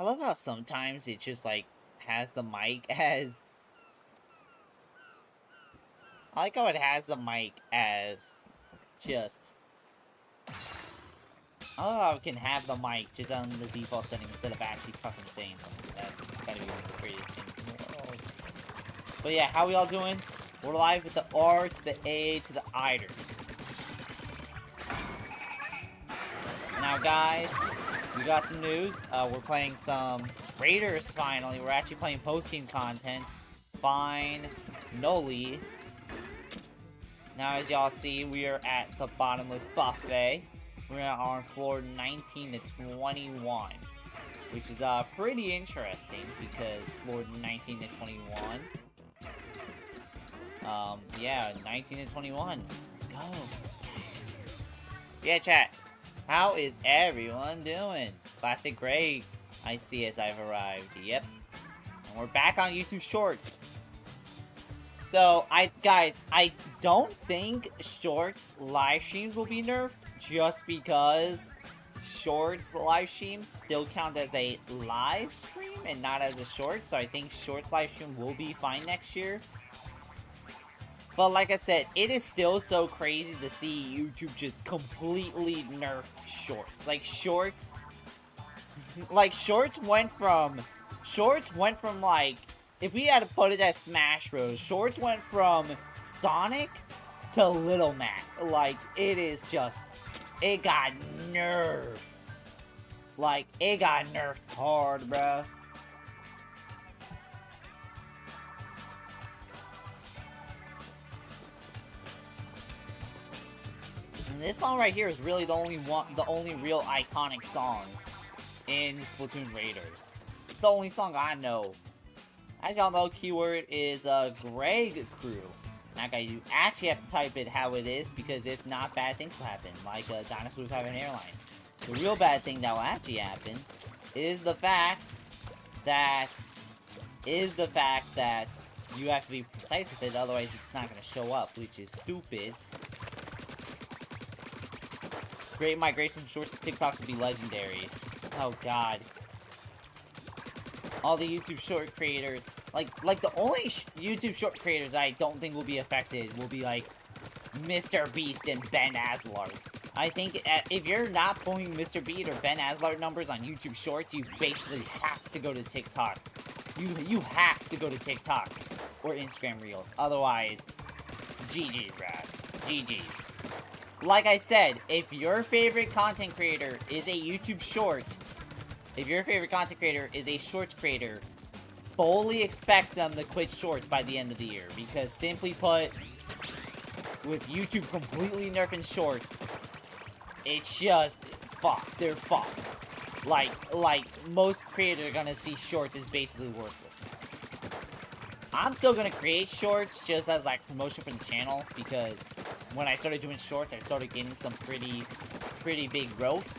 I love how sometimes it just, like, has the mic as... I like how it has the mic as just... I love how it can have the mic just on the default setting instead of actually fucking saying something. That's gotta be one of the greatest things in the world. But yeah, how we all doing? We're live with the R to the A to the Iders. Now guys, we got some news. We're playing some Raiders finally. We're actually playing post-game content. Finally. Now as y'all see, we are at the bottomless buffet. We're on floor 19 to 21. Which is pretty interesting because floor 19 to 21. Yeah, 19 to 21. Let's go. Yeah, chat. How is everyone doing? Classic Greg, I see as I've arrived. Yep. And we're back on YouTube Shorts. So, guys, I don't think Shorts live streams will be nerfed just because Shorts live streams still count as a live stream and not as a short. So I think Shorts live stream will be fine next year. But like I said, it is still so crazy to see YouTube just completely nerfed Shorts. Like Shorts went from like, if we had to put it as Smash Bros, Shorts went from Sonic to Little Mac. Like, it is just, it got nerfed. Like, it got nerfed hard, bruh. And this song right here is really the only real iconic song in Splatoon Raiders. It's the only song I know. As y'all know, keyword is GregCrew. Now guys, you actually have to type it how it is, because if not, bad things will happen, like dinosaurs have an airline. The real bad thing that will actually happen is the fact that you have to be precise with it, otherwise it's not going to show up, which is stupid. Great migration from Shorts to TikToks would be legendary. Oh god. All the YouTube short creators, like the only YouTube short creators I don't think will be affected will be like Mr. Beast and Ben Aslard. I think if you're not pulling Mr. Beast or Ben Aslard numbers on YouTube Shorts, you basically have to go to TikTok. You have to go to TikTok or Instagram Reels. Otherwise, GG's, bruh. GG's. Like I said, if your favorite content creator is a YouTube short, if your favorite content creator is a shorts creator, fully expect them to quit shorts by the end of the year. Because simply put, with YouTube completely nerfing shorts, it's just fucked. They're fucked. Like most creators are gonna see shorts as basically worthless. I'm still gonna create shorts just as like promotion for the channel, because when I started doing shorts, I started getting some pretty big growth.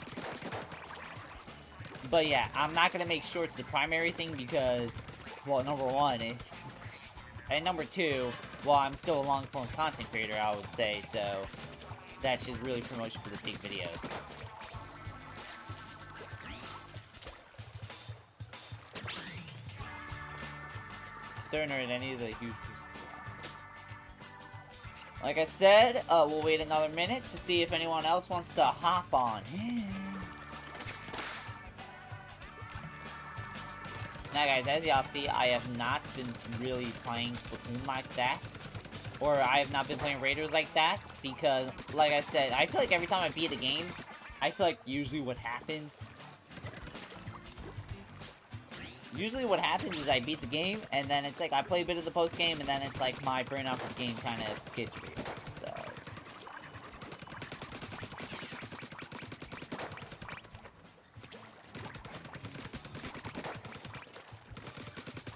But yeah, I'm not gonna make shorts the primary thing because, well, number one is, and number two, well, I'm still a long-form content creator, I would say, so that's just really promotion for the big videos. Certain or in any of the huge... Like I said, we'll wait another minute to see if anyone else wants to hop on. Now guys, as y'all see, I have not been really playing Splatoon like that. Or I have not been playing Raiders like that. Because, like I said, I feel like every time I beat a game, I feel like usually what happens is I beat the game, and then it's like I play a bit of the post game, and then it's like my burnout for the game kind of gets real. So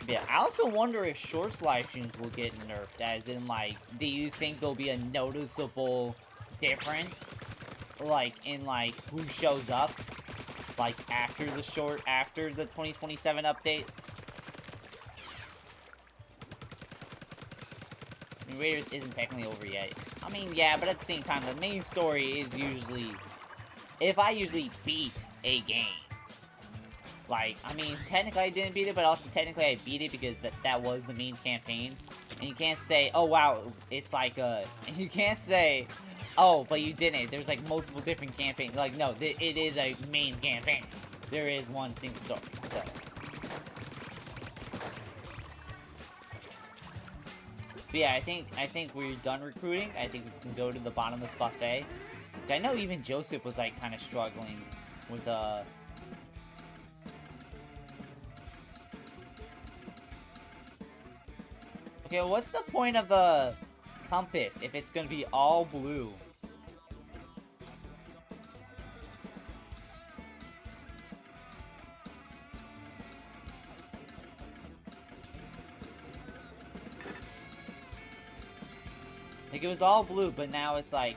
yeah, I also wonder if shorts live streams will get nerfed, as in like, do you think there'll be a noticeable difference, like in like who shows up, like after the 2027 update? I mean, Raiders isn't technically over yet. I mean, yeah, but at the same time, the main story is usually, if I usually beat a game, Like, I mean, technically I didn't beat it, but also technically I beat it because that was the main campaign. And you can't say, oh wow, it's like you can't say, oh, but you didn't. There's like multiple different campaigns. Like, no, it is a main campaign. There is one single story, so. But yeah, I think we're done recruiting. I think we can go to the bottomless buffet. I know even Joseph was like kind of struggling with Okay, well, what's the point of the compass if it's gonna be all blue? Like, it was all blue, but now it's like...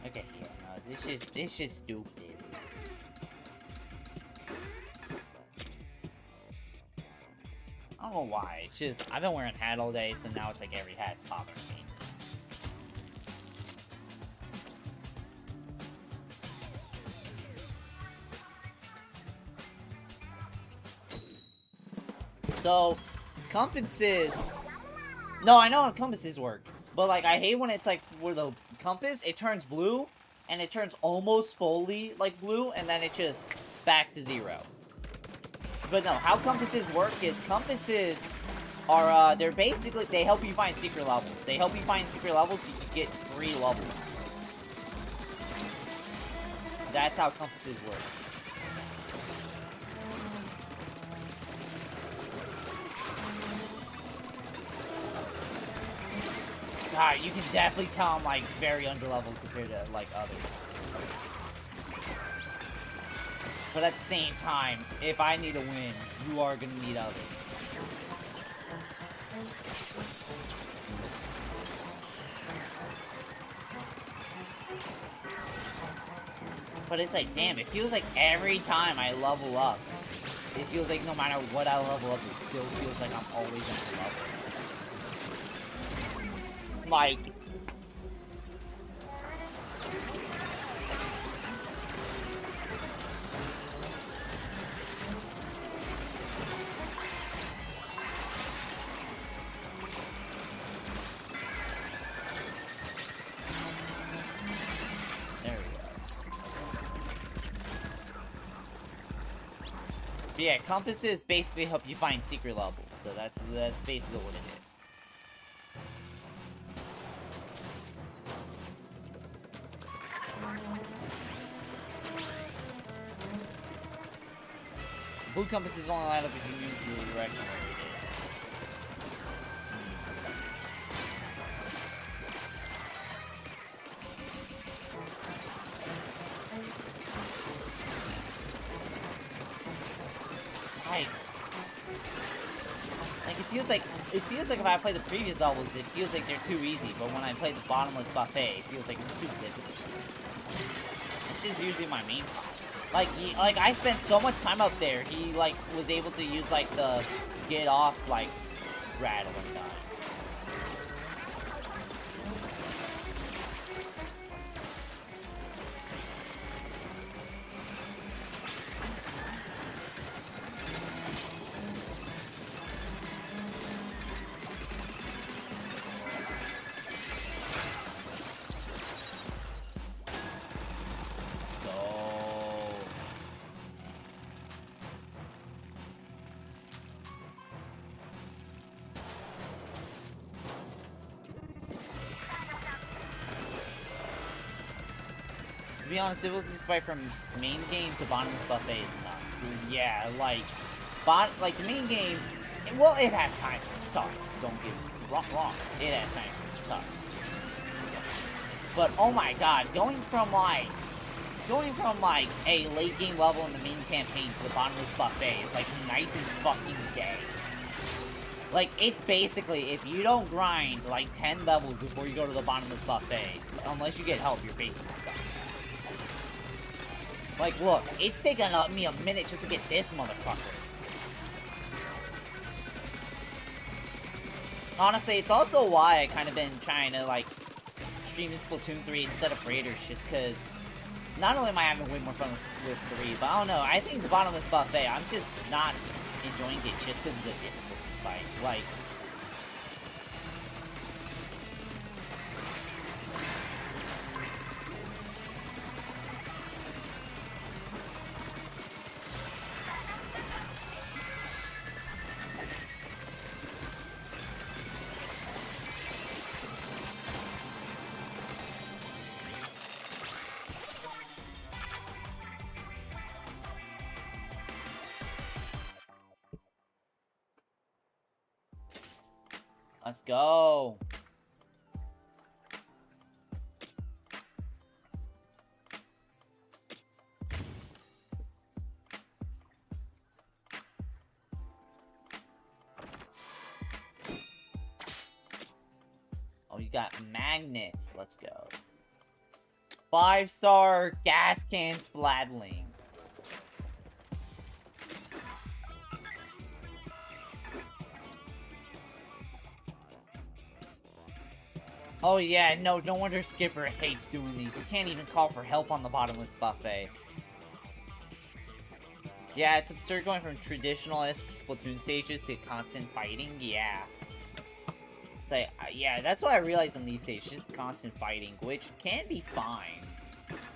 Okay, yeah, no, this is stupid. I don't know why, it's just, I've been wearing a hat all day, so now it's like every hat's popping me. So, compasses... No, I know how compasses work. But, like, I hate when it's, like, where the compass, it turns blue, and it turns almost fully, like, blue, and then it just back to 0. But no, how compasses work is compasses are, they're basically, they help you find secret levels. They help you find secret levels so you can get free levels. That's how compasses work. God, you can definitely tell I'm, like, very underleveled compared to, like, others. But at the same time, if I need a win, you are gonna need others. But it's like, damn, it feels like every time I level up, it feels like no matter what I level up, it still feels like I'm always underleveled. Like... But yeah, compasses basically help you find secret levels, so that's basically what it is. Blue compasses only light up if you move the direction where it is. It feels like if I play the previous levels, it feels like they're too easy, but when I play the bottomless buffet, it feels like it's too difficult. This is usually my main problem. Like I spent so much time up there, he, like, was able to use, like, the get off, like, rattle and die. To be honest, it was right from main game to bottomless buffet is nuts. Yeah, like the main game, well, it has times where it's tough. Don't get me wrong. It has times where it's tough. But oh my god, going from like a late game level in the main campaign to the bottomless buffet is like night and fucking day. Like, it's basically, if you don't grind like 10 levels before you go to the bottomless buffet, unless you get help, you're basically stuck. Like, look, it's taken me a minute just to get this motherfucker. Honestly, it's also why I kind of been trying to, like, streaming Splatoon 3 instead of Raiders, just because not only am I having way more fun with 3, but I don't know, I think the bottomless buffet, I'm just not enjoying it just because of the difficulty spike. Like, let's go. Oh, you got magnets. Let's go. 5-star gas can splatling. Oh yeah, no wonder Skipper hates doing these. You can't even call for help on the bottomless buffet. Yeah, it's absurd going from traditional-esque Splatoon stages to constant fighting. Yeah. It's like, yeah, that's what I realized on these stages. Just constant fighting, which can be fine.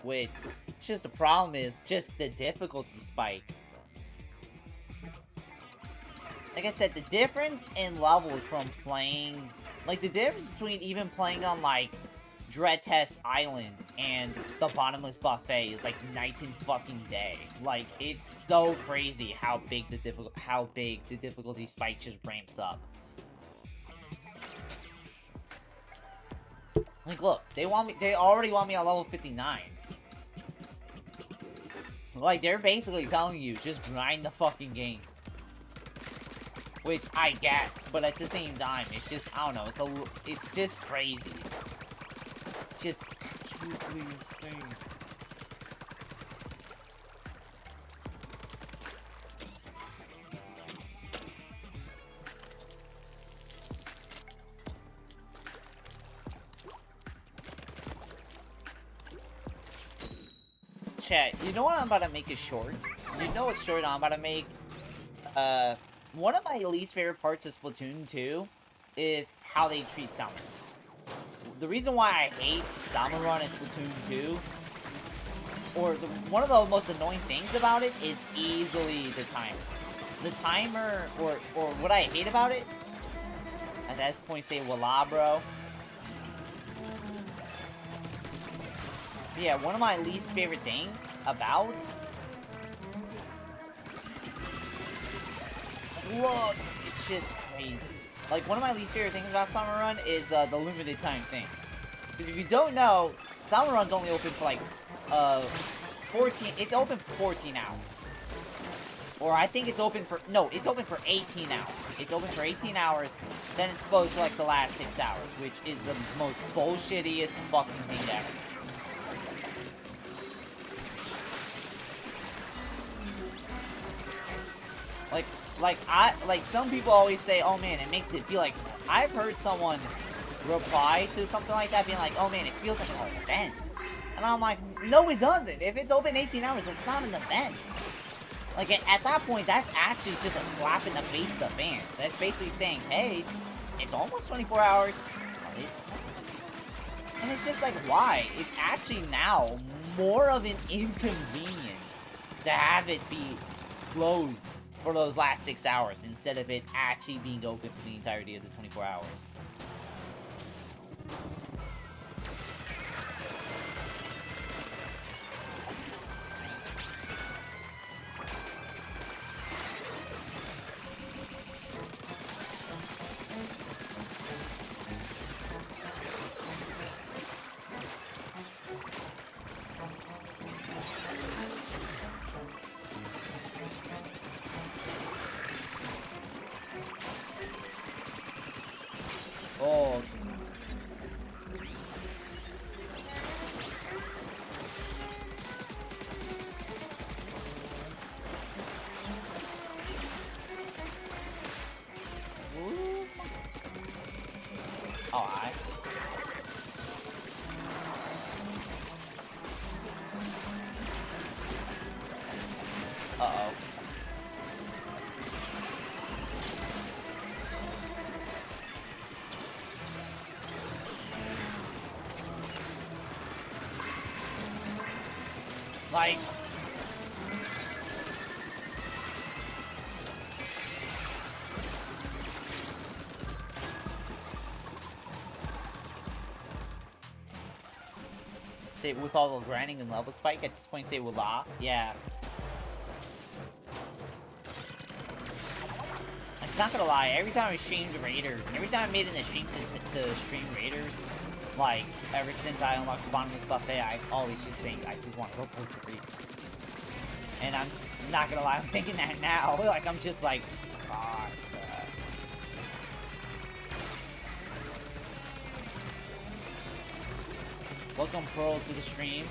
It's just the problem is just the difficulty spike. Like I said, the difference in levels from playing... Like, the difference between even playing on, like, Dread Test Island and the bottomless buffet is, like, night and fucking day. Like, it's so crazy how big the difficulty spike just ramps up. Like, look, they already want me on level 59. Like, they're basically telling you, just grind the fucking game. Which, I guess, but at the same time, it's just, I don't know, it's just crazy. Just absolutely insane. Chat, you know what I'm about to make a short? You know what short I'm about to make? One of my least favorite parts of Splatoon 2 is how they treat Salmon. The reason why I hate Salmon Run in Splatoon 2, or one of the most annoying things about it, is easily the timer. The timer, or what I hate about it, at this point say, voila, bro. Yeah, one of my least favorite things about... Look, it's just crazy. Like, one of my least favorite things about Summer Run is the limited time thing. Because if you don't know, Summer Run's only open for like 14. It's open for 14 hours. Or I think it's open for it's open for 18 hours. It's open for 18 hours, then it's closed for like the last 6 hours, which is the most bullshittiest fucking thing ever. Like some people always say, oh man, it makes it feel like, I've heard someone reply to something like that being like, oh man, it feels like an event. And I'm like, no it doesn't. If it's open 18 hours, it's not an event. Like, at that point, that's actually just a slap in the face to the fans. That's basically saying, hey, it's almost 24 hours. And it's just like, why? It's actually now more of an inconvenience to have it be closed for those last 6 hours instead of it actually being open for the entirety of the 24 hours. Oh. Alright. Uh-oh. Like... Say with all the grinding and level spike, at this point say Wula. Yeah. I'm not gonna lie, every time I streamed Raiders, and every time I made an stream to stream Raiders, like, ever since I unlocked the bottomless buffet, I always just think, I just want to go for 3. And I'm not gonna lie, I'm thinking that now. Like, I'm just like, fuck. Welcome, Pearl, to the stream.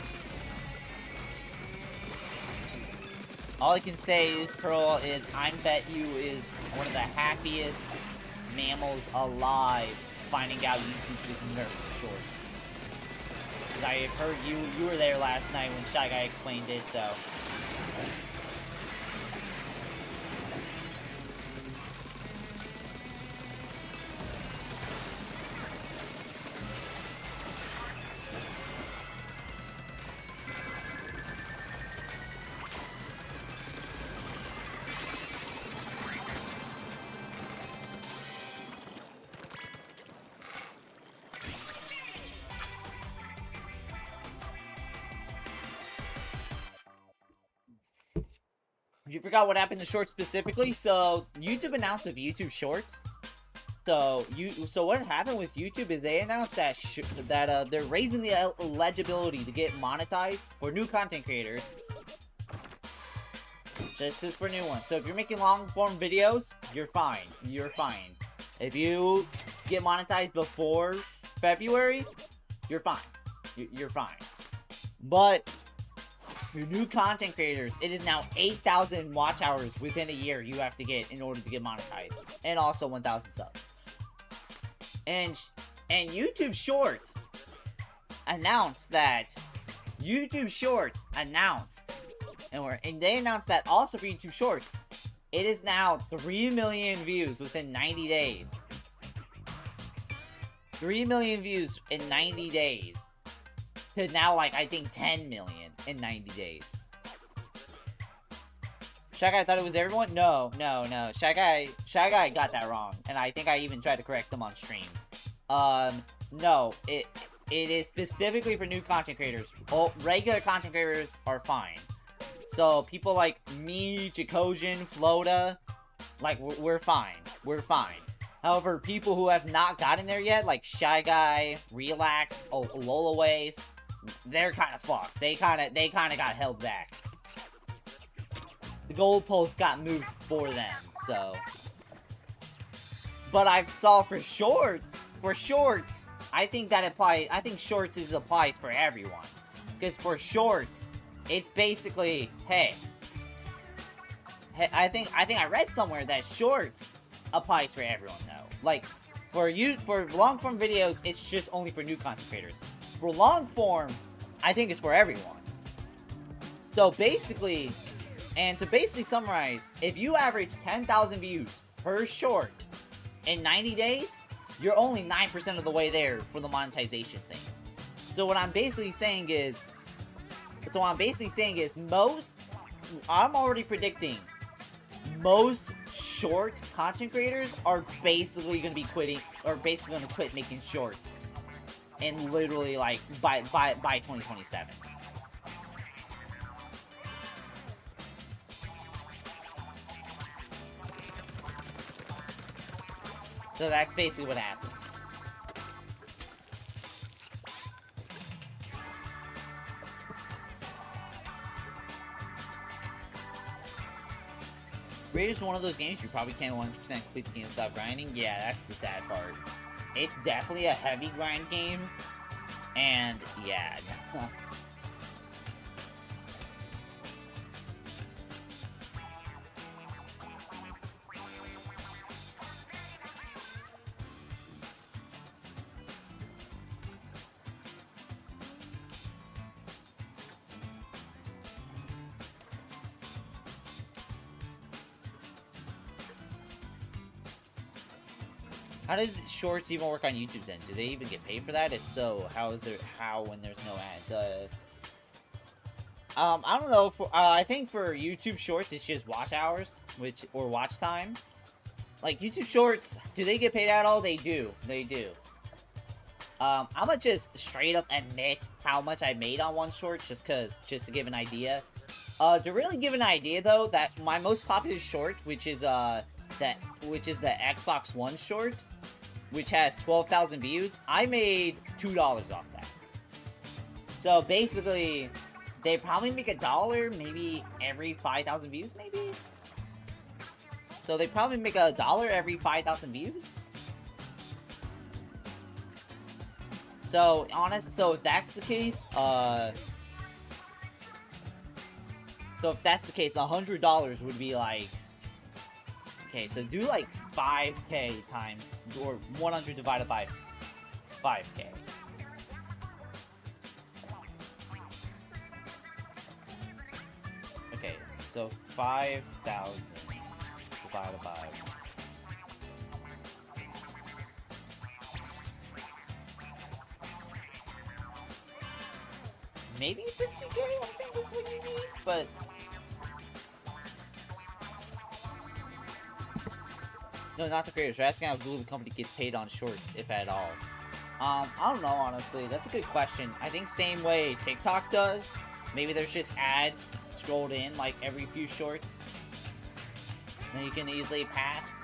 All I can say is, Pearl, is I bet you is one of the happiest mammals alive finding out YouTube just nerfed shorts. Because I heard you were there last night when Shy Guy explained it, so... You forgot what happened to Shorts specifically. So YouTube announced with YouTube Shorts. So what happened with YouTube is they announced that they're raising the eligibility to get monetized for new content creators. This is for new ones. So if you're making long form videos, you're fine. You're fine. If you get monetized before February, you're fine. You're fine. But for new content creators, it is now 8,000 watch hours within a year you have to get in order to get monetized. And also 1,000 subs. And YouTube Shorts announced that and they announced that also for YouTube Shorts, it is now 3 million views within 90 days. 3 million views in 90 days. To now, like, I think 10 million in 90 days. Shy Guy thought it was everyone? No. Shy Guy got that wrong. And I think I even tried to correct him on stream. No. It is specifically for new content creators. Well, regular content creators are fine. So, people like me, Chikojin, Flota, like, we're fine. We're fine. However, people who have not gotten there yet, like Shy Guy, Relax, Lolaways, they're kind of fucked. They kind of got held back. The goalpost got moved for them, so. But I saw for shorts, I think that applies. I think shorts applies for everyone, because for shorts, it's basically, hey, I think I read somewhere that shorts applies for everyone though. Like for long form videos, it's just only for new content creators. For long form, I think it's for everyone. So basically, and to basically summarize, if you average 10,000 views per short in 90 days, you're only 9% of the way there for the monetization thing. So what I'm basically saying is, I'm already predicting most short content creators are basically going to be quitting, or basically going to quit making shorts. And literally, like, by 2027. So that's basically what happened. Raiders is one of those games you probably can't 100% complete the game without grinding. Yeah, that's the sad part. It's definitely a heavy grind game, and yeah. How does shorts even work on YouTube's end? Do they even get paid for that? If so, how when there's no ads? I don't know. I think for YouTube Shorts, it's just watch hours, or watch time. Like YouTube Shorts, do they get paid at all? They do. They do. I'm gonna just straight up admit how much I made on one short, just to give an idea. To really give an idea though, that my most popular short, which is the Xbox One short, which has 12,000 views, I made $2 off that. So basically, they probably make $1 maybe every 5,000 views, maybe? So they probably make $1 every 5,000 views? So, if that's the case, $100 would be like... Okay, so do like 5K times, or 100 divided by 5K. Okay, so 5,000 divided by... Maybe 50K, I think is what you need, but... No, not the creators. We're asking how Google, the company, gets paid on shorts, if at all. I don't know, honestly. That's a good question. I think same way TikTok does. Maybe there's just ads scrolled in, like, every few shorts. Then you can easily pass.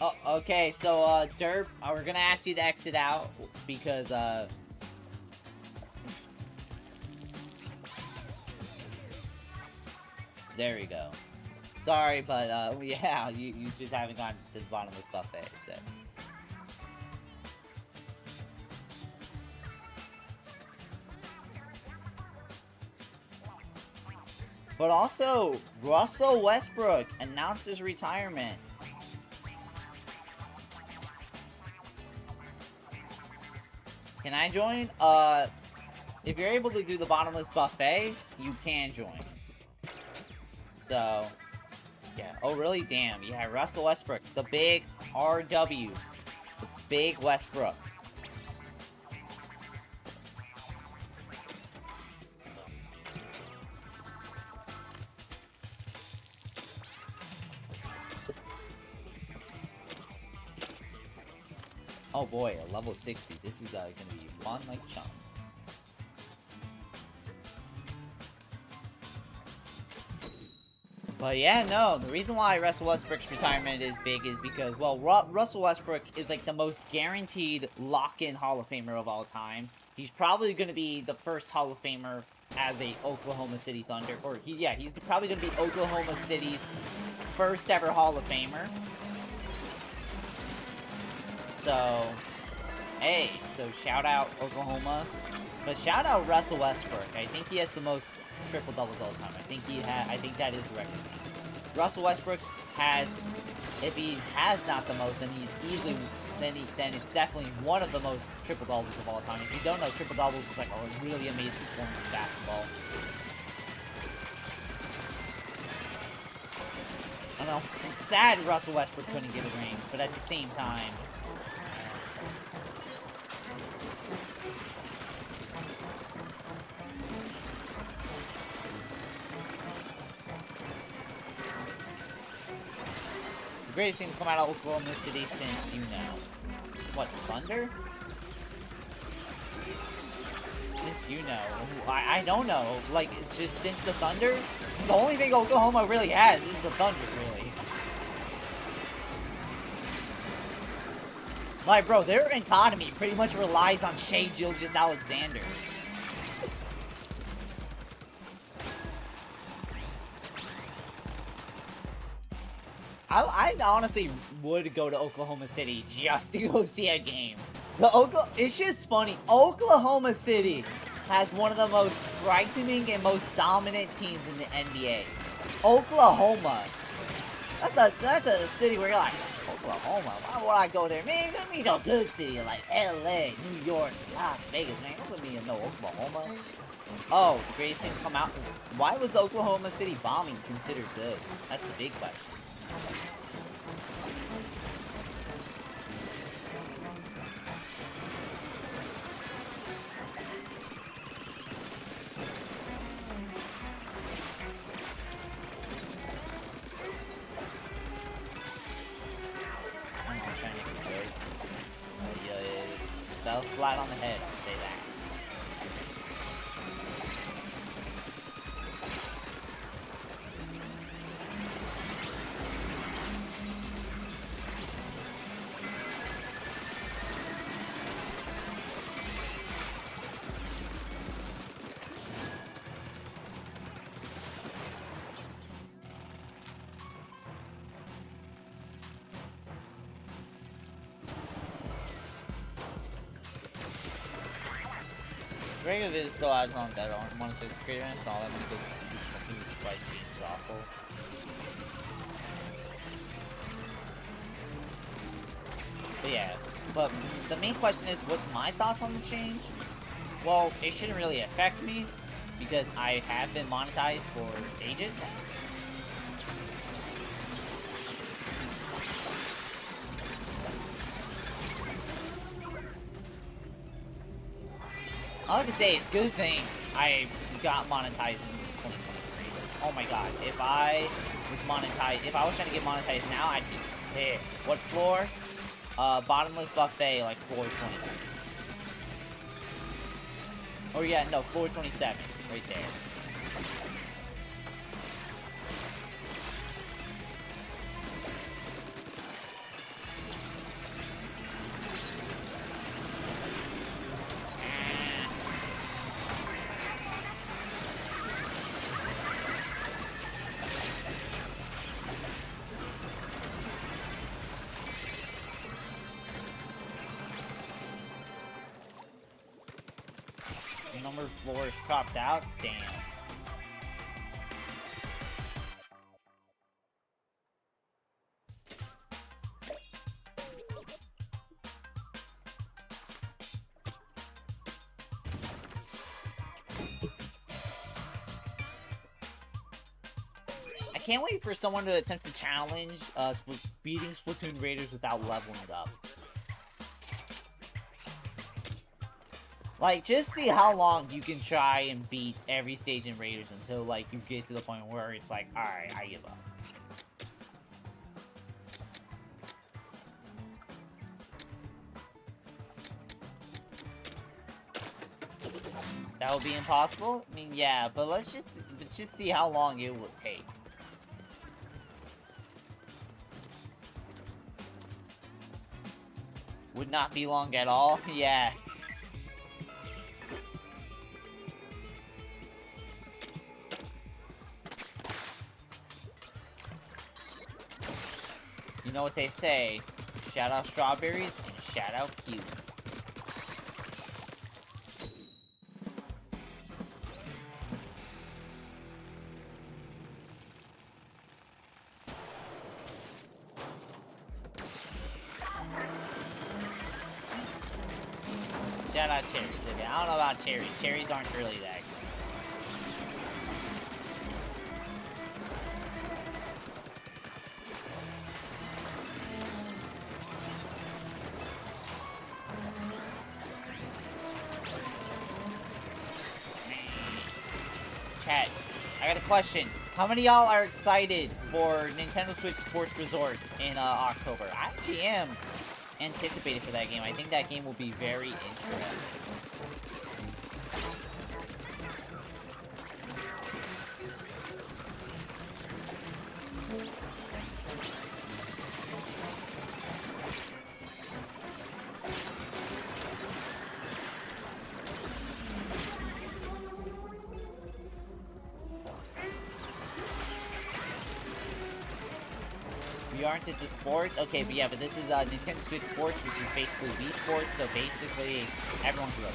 Oh, okay, so, Derp, we're gonna ask you to exit out, because, there we go. Sorry, but, yeah, you just haven't gotten to the bottomless buffet, so... But also, Russell Westbrook announced his retirement. Can I join? If you're able to do the bottomless buffet, you can join. So, yeah. Oh, really? Damn. Yeah, Russell Westbrook. The big RW. The big Westbrook. Oh boy, a level 60. This is gonna be fun like chum. But yeah, no, the reason why Russell Westbrook's retirement is big is because, well, Russell Westbrook is like the most guaranteed lock-in Hall of Famer of all time. He's probably gonna be the first Hall of Famer as a Oklahoma City Thunder, or he's probably gonna be Oklahoma City's first ever Hall of Famer. So, hey, so shout out Oklahoma, but shout out Russell Westbrook. I think he has the most triple doubles all the time. I think that is the record. Russell Westbrook has, if he has not the most, then he's easily, then it's definitely one of the most triple doubles of all time. If you don't know, triple doubles is like a really amazing form of basketball. I don't know. It's sad Russell Westbrook couldn't get a ring, but at the same time. The greatest thing to come out of Oklahoma City since, you know. What, Thunder? Since, you know. I don't know. Like, just since the Thunder? The only thing Oklahoma really has is the Thunder, really. Like, bro, their economy pretty much relies on Shai Gilgeous-Alexander. I honestly would go to Oklahoma City just to go see a game. It's just funny. Oklahoma City has one of the most frightening and most dominant teams in the NBA. Oklahoma. That's a city where you're like, Oklahoma? Why would I go there? Man, that means a good city like LA, New York, Las Vegas, man. Don't put me in no Oklahoma. Oh, the greatest thing to come out. Why was the Oklahoma City bombing considered good? That's the big question. I'm trying to make a joke. Oh, yeah. That was flat on the head, I'll say that. Regular Viz still adds on that on 106 creator, so all that money goes to huge price being awful. But yeah, but the main question is, what's my thoughts on the change? Well, it shouldn't really affect me, because I have been monetized for ages now. All I can say is, good thing I got monetized in 2023. Oh my god, if I was monetized, if I was trying to get monetized now, I'd be pissed. What floor? Bottomless buffet, like floor 20. Or yeah, no, floor 27, right there. Number of floors cropped out? Damn. I can't wait for someone to attempt to challenge beating Splatoon Raiders without leveling up. Like, just see how long you can try and beat every stage in Raiders until, like, you get to the point where it's like, alright, I give up. That would be impossible? I mean, yeah, but let's just see how long it would take. Would not be long at all? Yeah. You know what they say, shout out strawberries and shout out kiwis. Shout out cherries. Okay, I don't know about cherries. Cherries aren't really that good. Chat, I got a question. How many of y'all are excited for Nintendo Switch Sports Resort in October? I actually am anticipated for that game. I think that game will be very interesting. You aren't into sports? Okay, but yeah, but this is Nintendo Switch Sports, which is basically Wii Sports, so basically, everyone's good.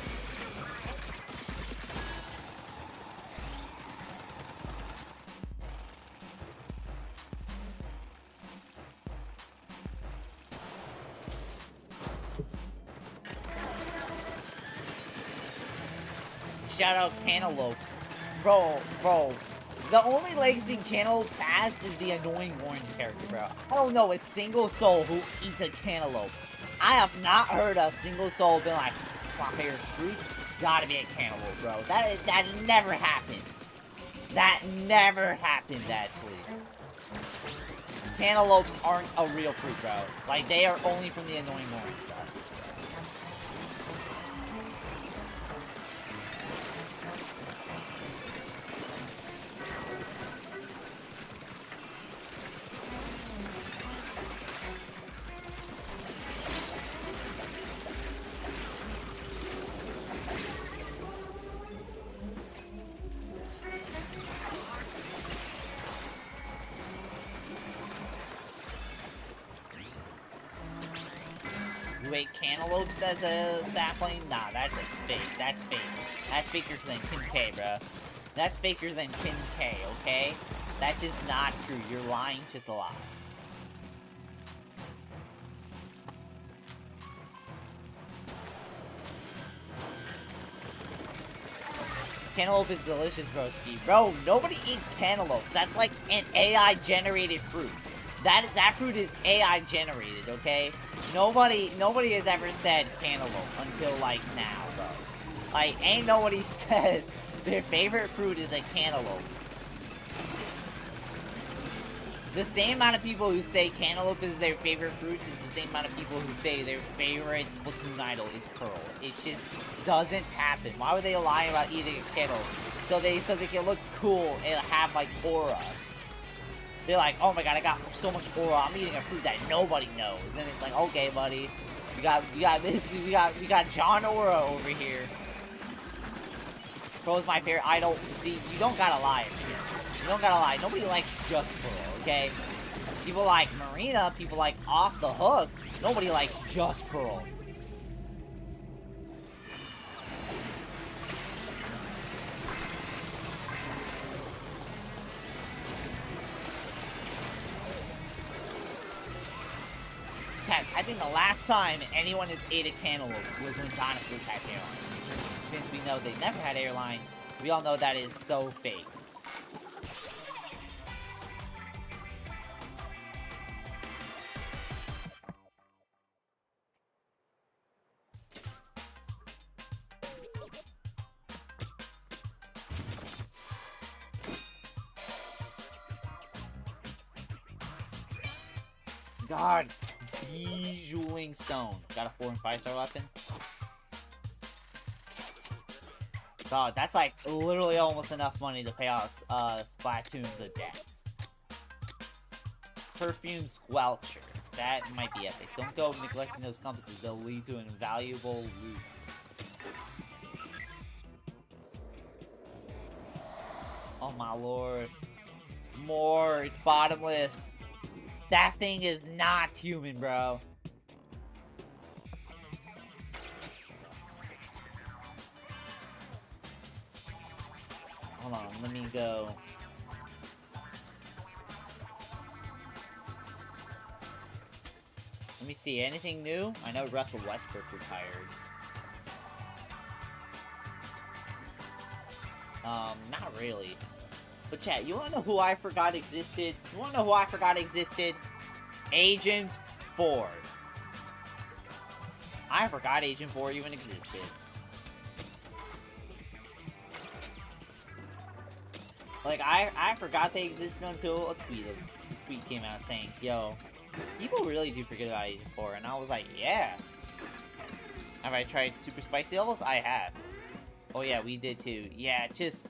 shout out Cantaloupes. Bro. The only legs in Cantaloupes has is the annoying orange character, bro. I don't know a single soul who eats a cantaloupe. I have not heard a single soul been like, my favorite fruit gotta be a cantaloupe, bro. That never happened. That never happened, actually. Cantaloupes aren't a real fruit, bro. Like, they are only from the annoying orange, bro. Wait, cantaloupes as a sapling? Nah, that's fake. That's fake. That's faker than Kim K, bro. That's faker than Kim K, okay? That's just not true. You're lying just a lot. Cantaloupe is delicious, broski. Bro, nobody eats cantaloupe. That's like an AI-generated fruit. That fruit is AI generated, okay? Nobody has ever said cantaloupe until like now, bro. Like, ain't nobody says their favorite fruit is a cantaloupe. The same amount of people who say cantaloupe is their favorite fruit is the same amount of people who say their favorite Splatoon idol is Pearl. It just doesn't happen. Why would they lie about eating a cantaloupe? So they can look cool and have like aura. They're like, oh my god, I got so much aura. I'm eating a fruit that nobody knows. And it's like, okay, buddy, we got this. We got John Aura over here. Pearl's my favorite idol. See, you don't gotta lie. You don't gotta lie. Nobody likes just Pearl, okay? People like Marina. People like Off the Hook. Nobody likes just Pearl. I think the last time anyone has ate a cantaloupe was when dinosaurs had airlines. Since we know they never had airlines, we all know that is so fake. God. Bejeweling Stone. Got a 4 and 5-star weapon. God, that's like literally almost enough money to pay off Splatoon's debts. Perfume Squelcher. That might be epic. Don't go neglecting those compasses. They'll lead to an invaluable loot. Oh my lord. More. It's bottomless. That thing is not human, bro. Hold on, let me go. Let me see, anything new? I know Russell Westbrook retired. Not really. But chat, you wanna know who I forgot existed? You wanna know who I forgot existed? Agent 4. I forgot Agent 4 even existed. Like, I forgot they existed until a tweet came out saying, yo, people really do forget about Agent 4. And I was like, yeah. Have I tried super spicy levels? I have. Oh yeah, we did too. Yeah, it's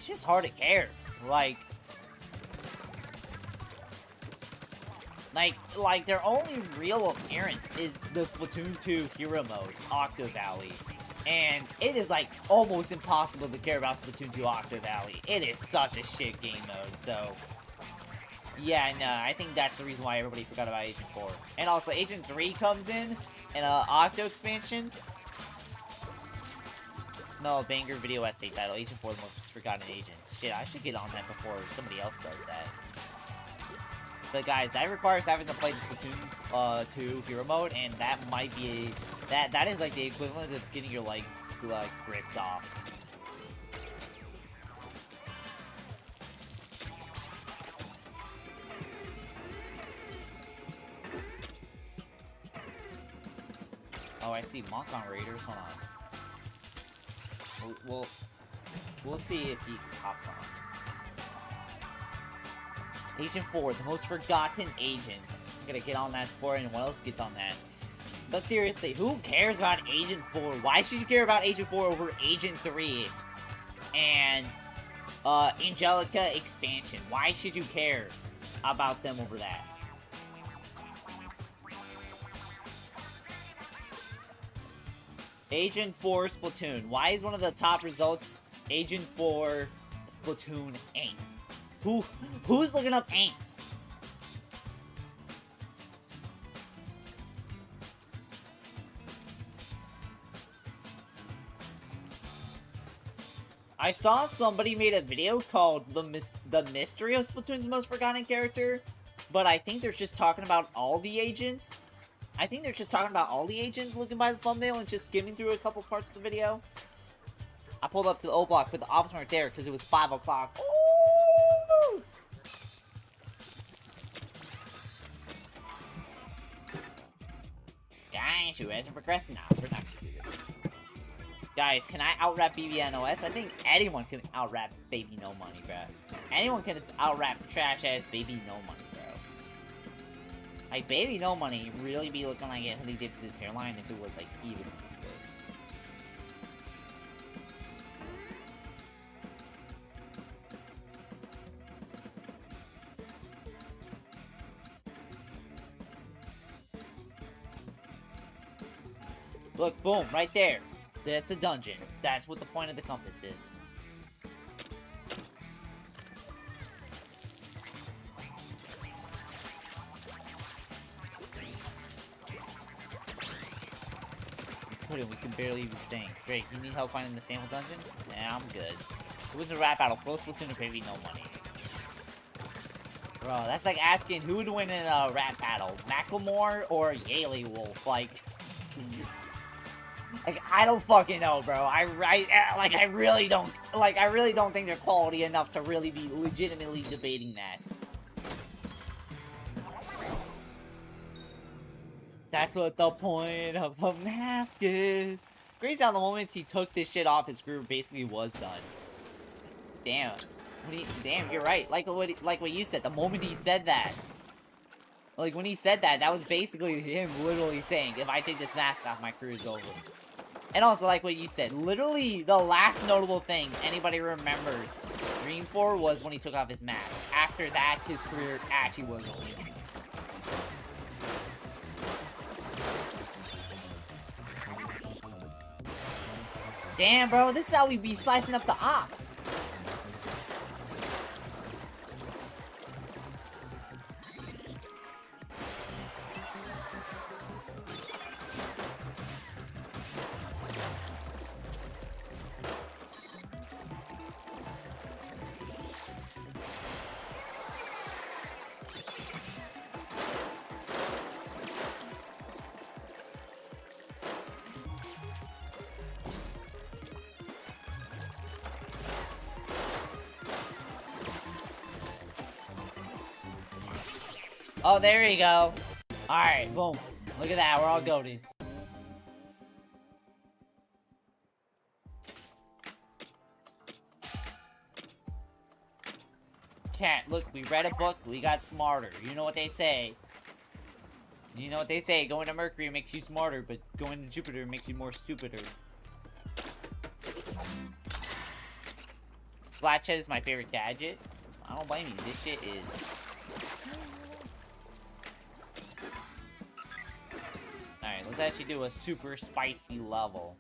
just hard to care. Like their only real appearance is the Splatoon 2 hero mode, Octo Valley. And it is like almost impossible to care about Splatoon 2 Octo Valley. It is such a shit game mode, so yeah, no, I think that's the reason why everybody forgot about Agent 4. And also Agent 3 comes in Octo expansion. Smell a banger video essay title. Agent 4, the most forgotten agent. Shit, I should get on that before somebody else does that. But guys, that requires having to play the Splatoon 2 hero mode, and that might be that is like the equivalent of getting your legs like ripped off. Oh, I see Monk on Raiders. Hold on. We'll see if he pops on. Agent 4, the most forgotten agent. I'm gonna get on that before anyone else gets on that. But seriously, who cares about Agent 4? Why should you care about Agent 4 over Agent 3 and Angelica expansion? Why should you care about them over that? Agent 4 Splatoon. Why is one of the top results Agent 4 Splatoon angst? Who's looking up angst? I saw somebody made a video called the mystery of Splatoon's most forgotten character, but I think they're just talking about all the agents. I think they're just talking about all the agents looking by the thumbnail and just skimming through a couple parts of the video. I pulled up to the O block, put the ops right there because it was 5 o'clock. Ooh! Guys, who hasn't progressed now? We're not gonna do this. Guys, can I out-rap BBNOS? I think anyone can out-rap Baby No Money, bro. Anyone can out-rap trash-ass Baby No Money, bro. Like, Baby No Money really be looking like Anthony Davis' hairline if it was, like, even worse. Look, boom, right there. That's a dungeon. That's what the point of the compass is. We can barely even sing. Drake, you need help finding the sample dungeons? Nah, I'm good. Who wins a rap battle? Pro Splatoon or Baby No Money? Bro, that's like asking who would win in a rap battle. Macklemore or Yaley Wolf? Like, I don't fucking know, bro. I really don't think they're quality enough to really be legitimately debating that. That's what the point of the mask is. Crazy how the moment he took this shit off, his career basically was done. Damn. Damn, you're right. Like what you said. The moment he said that. Like, when he said that, that was basically him literally saying, if I take this mask off, my career is over. And also, like what you said, literally the last notable thing anybody remembers Dream for was when he took off his mask. After that, his career actually was over. Damn, bro, this is how we be slicing up the ops. Oh, there you go. Alright, boom. Look at that, we're all goated. Chat, look, we read a book, we got smarter. You know what they say. You know what they say, going to Mercury makes you smarter, but going to Jupiter makes you more stupider. Splatchet is my favorite gadget. I don't blame you, this shit is... Alright, let's actually do a super spicy level.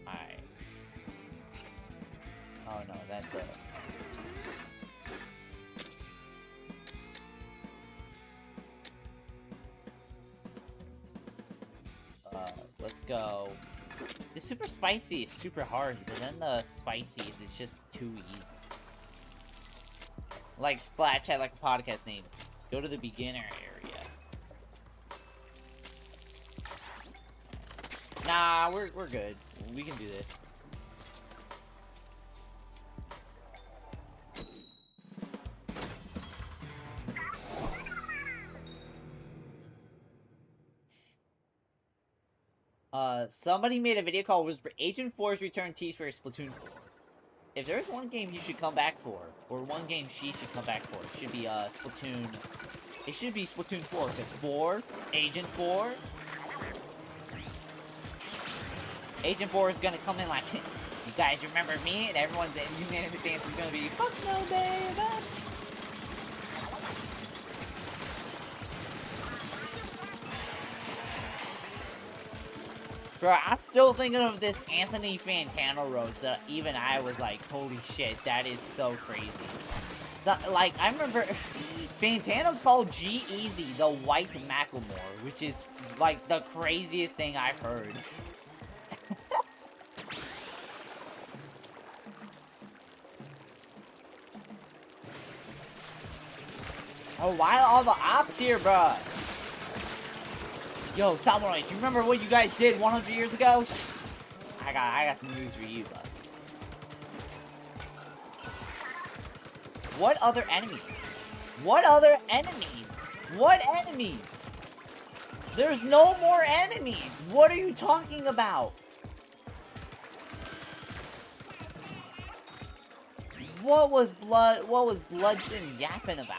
Alright. Oh no, that's a... let's go. The super spicy is super hard, but then the spicy is just too easy. Like Splatch had like a podcast name. Go to the beginner area. Nah, we're good. We can do this. Somebody made a video called Agent 4's Return Tease for Splatoon 4. If there's one game he should come back for, or one game she should come back for, it should be Splatoon. It should be Splatoon 4, because 4, Agent 4. Agent 4 is gonna come in like, you guys remember me? And everyone's unanimous answer is gonna be, fuck no, baby. Bro, I'm still thinking of this Anthony Fantano roast that even I was like, holy shit, that is so crazy. Like, I remember Fantano called G-Eazy the White Macklemore, which is like the craziest thing I've heard. Oh, why are all the ops here, bro? Yo, Samurai, do you remember what you guys did 100 years ago? I got some news for you, bud. What other enemies? What other enemies? What enemies? There's no more enemies. What are you talking about? What was Bloodson yapping about?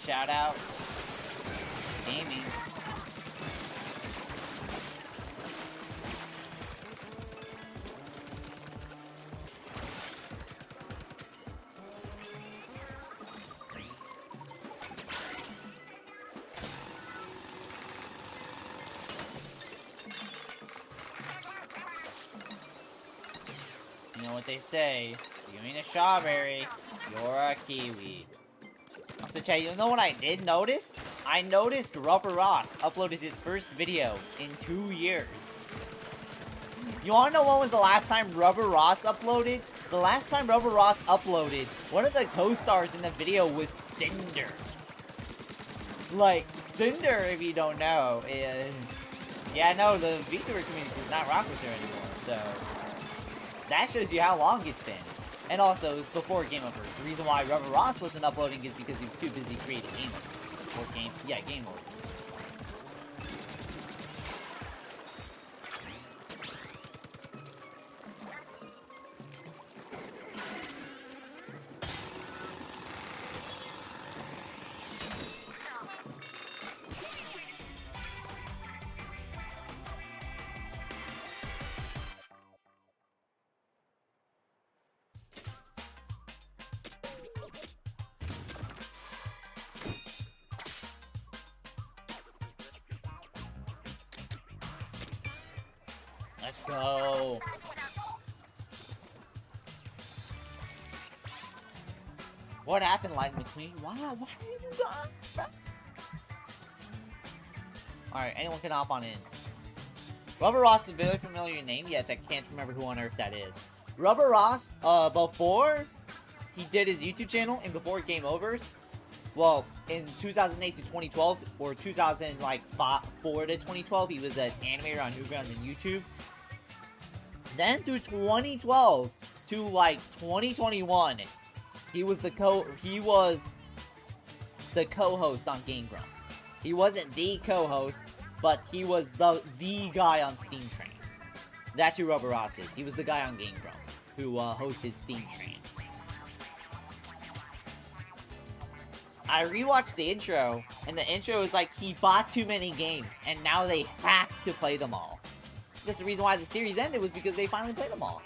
Shout out gaming. You know what they say, you ain't a strawberry, you're a kiwi. Also, chat, you know what I did notice? I noticed Rubber Ross uploaded his first video in 2 years. You wanna know when was the last time Rubber Ross uploaded? The last time Rubber Ross uploaded, one of the co-stars in the video was Cinder. Like, Cinder, if you don't know, is... Yeah, no, the VTuber community does not rock with her anymore, so... That shows you how long it's been. And also, it was before Game Overs. The reason why Rubber Ross wasn't uploading is because he was too busy creating Game Overs. Or Game Overs. Let's go. What happened, Lightning McQueen? Why did you do that? Alright, anyone can hop on in. Rubber Ross is a very familiar name, yet I can't remember who on earth that is. Rubber Ross, before he did his YouTube channel and before Game Overs, well, in 2008 to 2012, or 2004 to 2012, he was an animator on Newgrounds and YouTube. Then through 2012 to like 2021, he was the co-host on Game Grumps. He wasn't the co-host, but he was the guy on Steam Train. That's who Rubber Ross is. He was the guy on Game Grumps who hosted Steam Train. I rewatched the intro, and the intro is like he bought too many games, and now they have to play them all. That's the reason why the series ended, was because they finally played them all.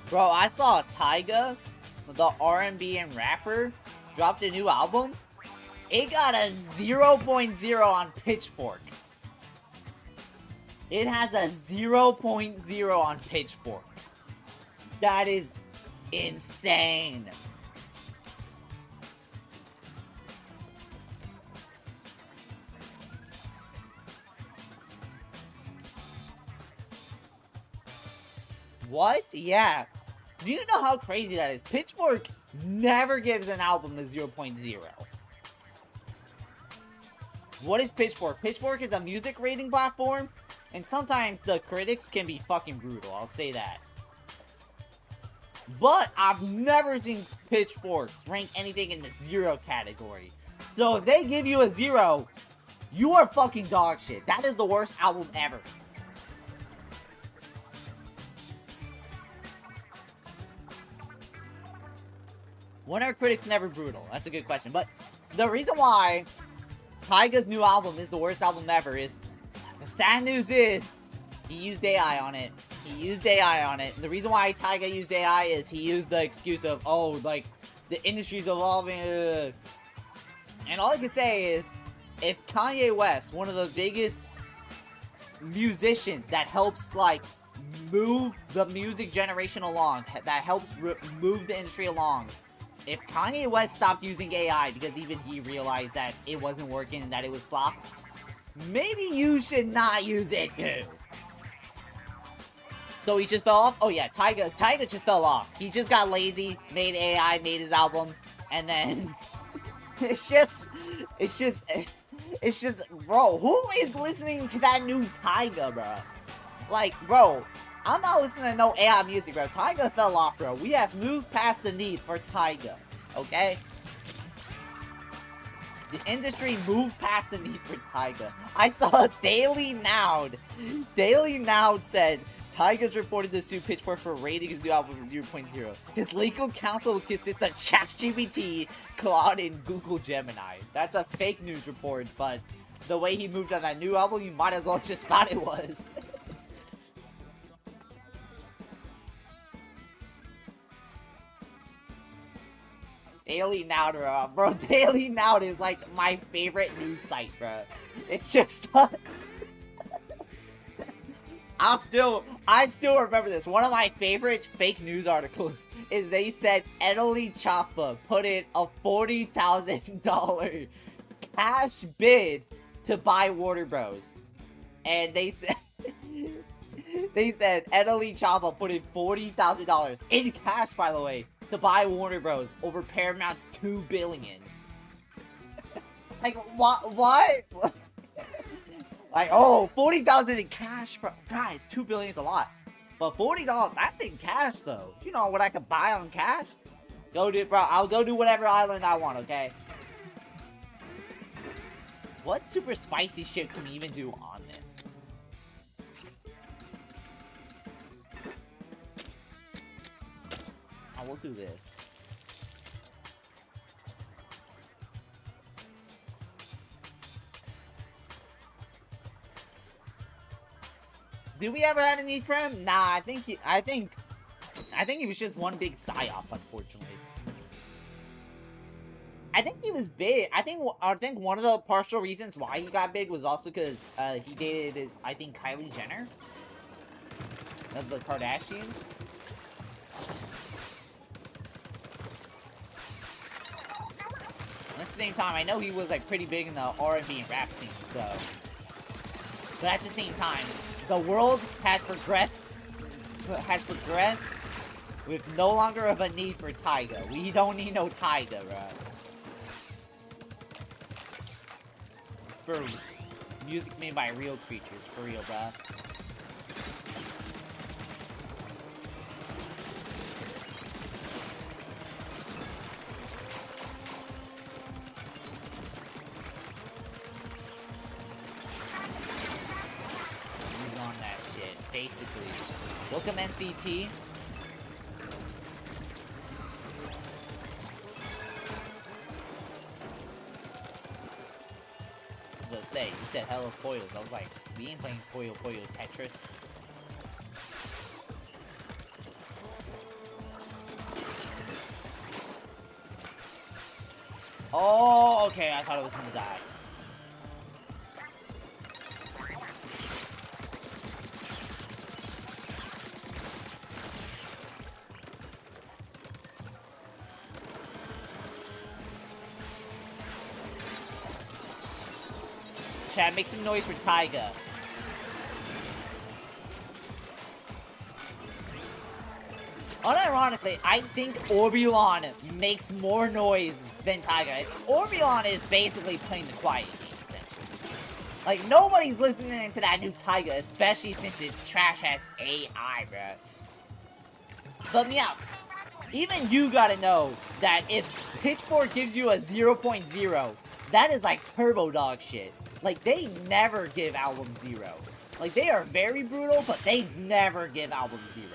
Bro, I saw Tyga, the R&B and rapper, dropped a new album. It got a 0.0 on Pitchfork. It has a 0.0 on Pitchfork. That is insane. What? Yeah. Do you know how crazy that is? Pitchfork never gives an album a 0.0. What is Pitchfork? Pitchfork is a music rating platform, and sometimes the critics can be fucking brutal, I'll say that. But I've never seen Pitchfork rank anything in the 0 category. So if they give you a 0, you are fucking dog shit. That is the worst album ever. When are critics never brutal? That's a good question. But the reason why Tyga's new album is the worst album ever is, the sad news is, he used AI on it. He used AI on it. And the reason why Tyga used AI is he used the excuse of, oh, like, the industry's evolving. And all I can say is, if Kanye West, one of the biggest musicians that helps, like, move the music generation along, that helps move the industry along, if Kanye West stopped using AI because even he realized that it wasn't working and that it was slop, maybe you should not use it too. So he just fell off? Oh yeah, Tyga just fell off. He just got lazy, made AI, made his album, and then it's just, bro, who is listening to that new Tyga, bro? Like, bro, I'm not listening to no AI music, bro. Tyga fell off, bro. We have moved past the need for Tyga, okay? The industry moved past the need for Tyga. I saw Daily Noud. Daily Noud said, Tyga's reported to sue Pitchfork for rating his new album at 0.0. His legal counsel consists of ChatGPT, Claude, and Google Gemini. That's a fake news report, but the way he moved on that new album, you might as well just thought it was. Daily Noud, bro. Daily Noud is like my favorite news site, bro. It's just I still remember this. One of my favorite fake news articles is they said Italy Choppa put in a $40,000 cash bid to buy Warner Bros. And they said Italy Choppa put in $40,000 in cash, by the way, to buy Warner Bros. Over Paramount's $2 billion. Like, what? Like, oh, $40,000 in cash, bro. Guys, $2 billion is a lot. But $40, that's in cash, though. You know what I could buy on cash? Bro, I'll go do whatever island I want, okay? What super spicy shit can we even do on this? Oh, we'll do this. Did we ever have a need for him? Nah, I think he was just one big psyop, unfortunately. I think he was big. I think one of the partial reasons why he got big was also because he dated, I think, Kylie Jenner of the Kardashians. At the same time, I know he was like pretty big in the R&B and rap scene, so. But at the same time, the world has progressed with no longer of a need for Tyga. We don't need no Tyga, bro. For music made by real creatures, for real, bro. Basically. Welcome, NCT. I was gonna say, you said hello Poyos. I was like, we ain't playing Poyo Tetris. Oh, okay, I thought it was gonna die. Chad, make some noise for Taiga. Unironically, I think Orbulon makes more noise than Taiga. Orbulon is basically playing the quiet game, essentially. Like, nobody's listening to that new Taiga, especially since it's trash-ass AI, bro. But Meowx, even you gotta know that if Pitchfork gives you a 0.0, that is like turbo dog shit. Like, they never give album 0. Like, they are very brutal, but they never give album 0.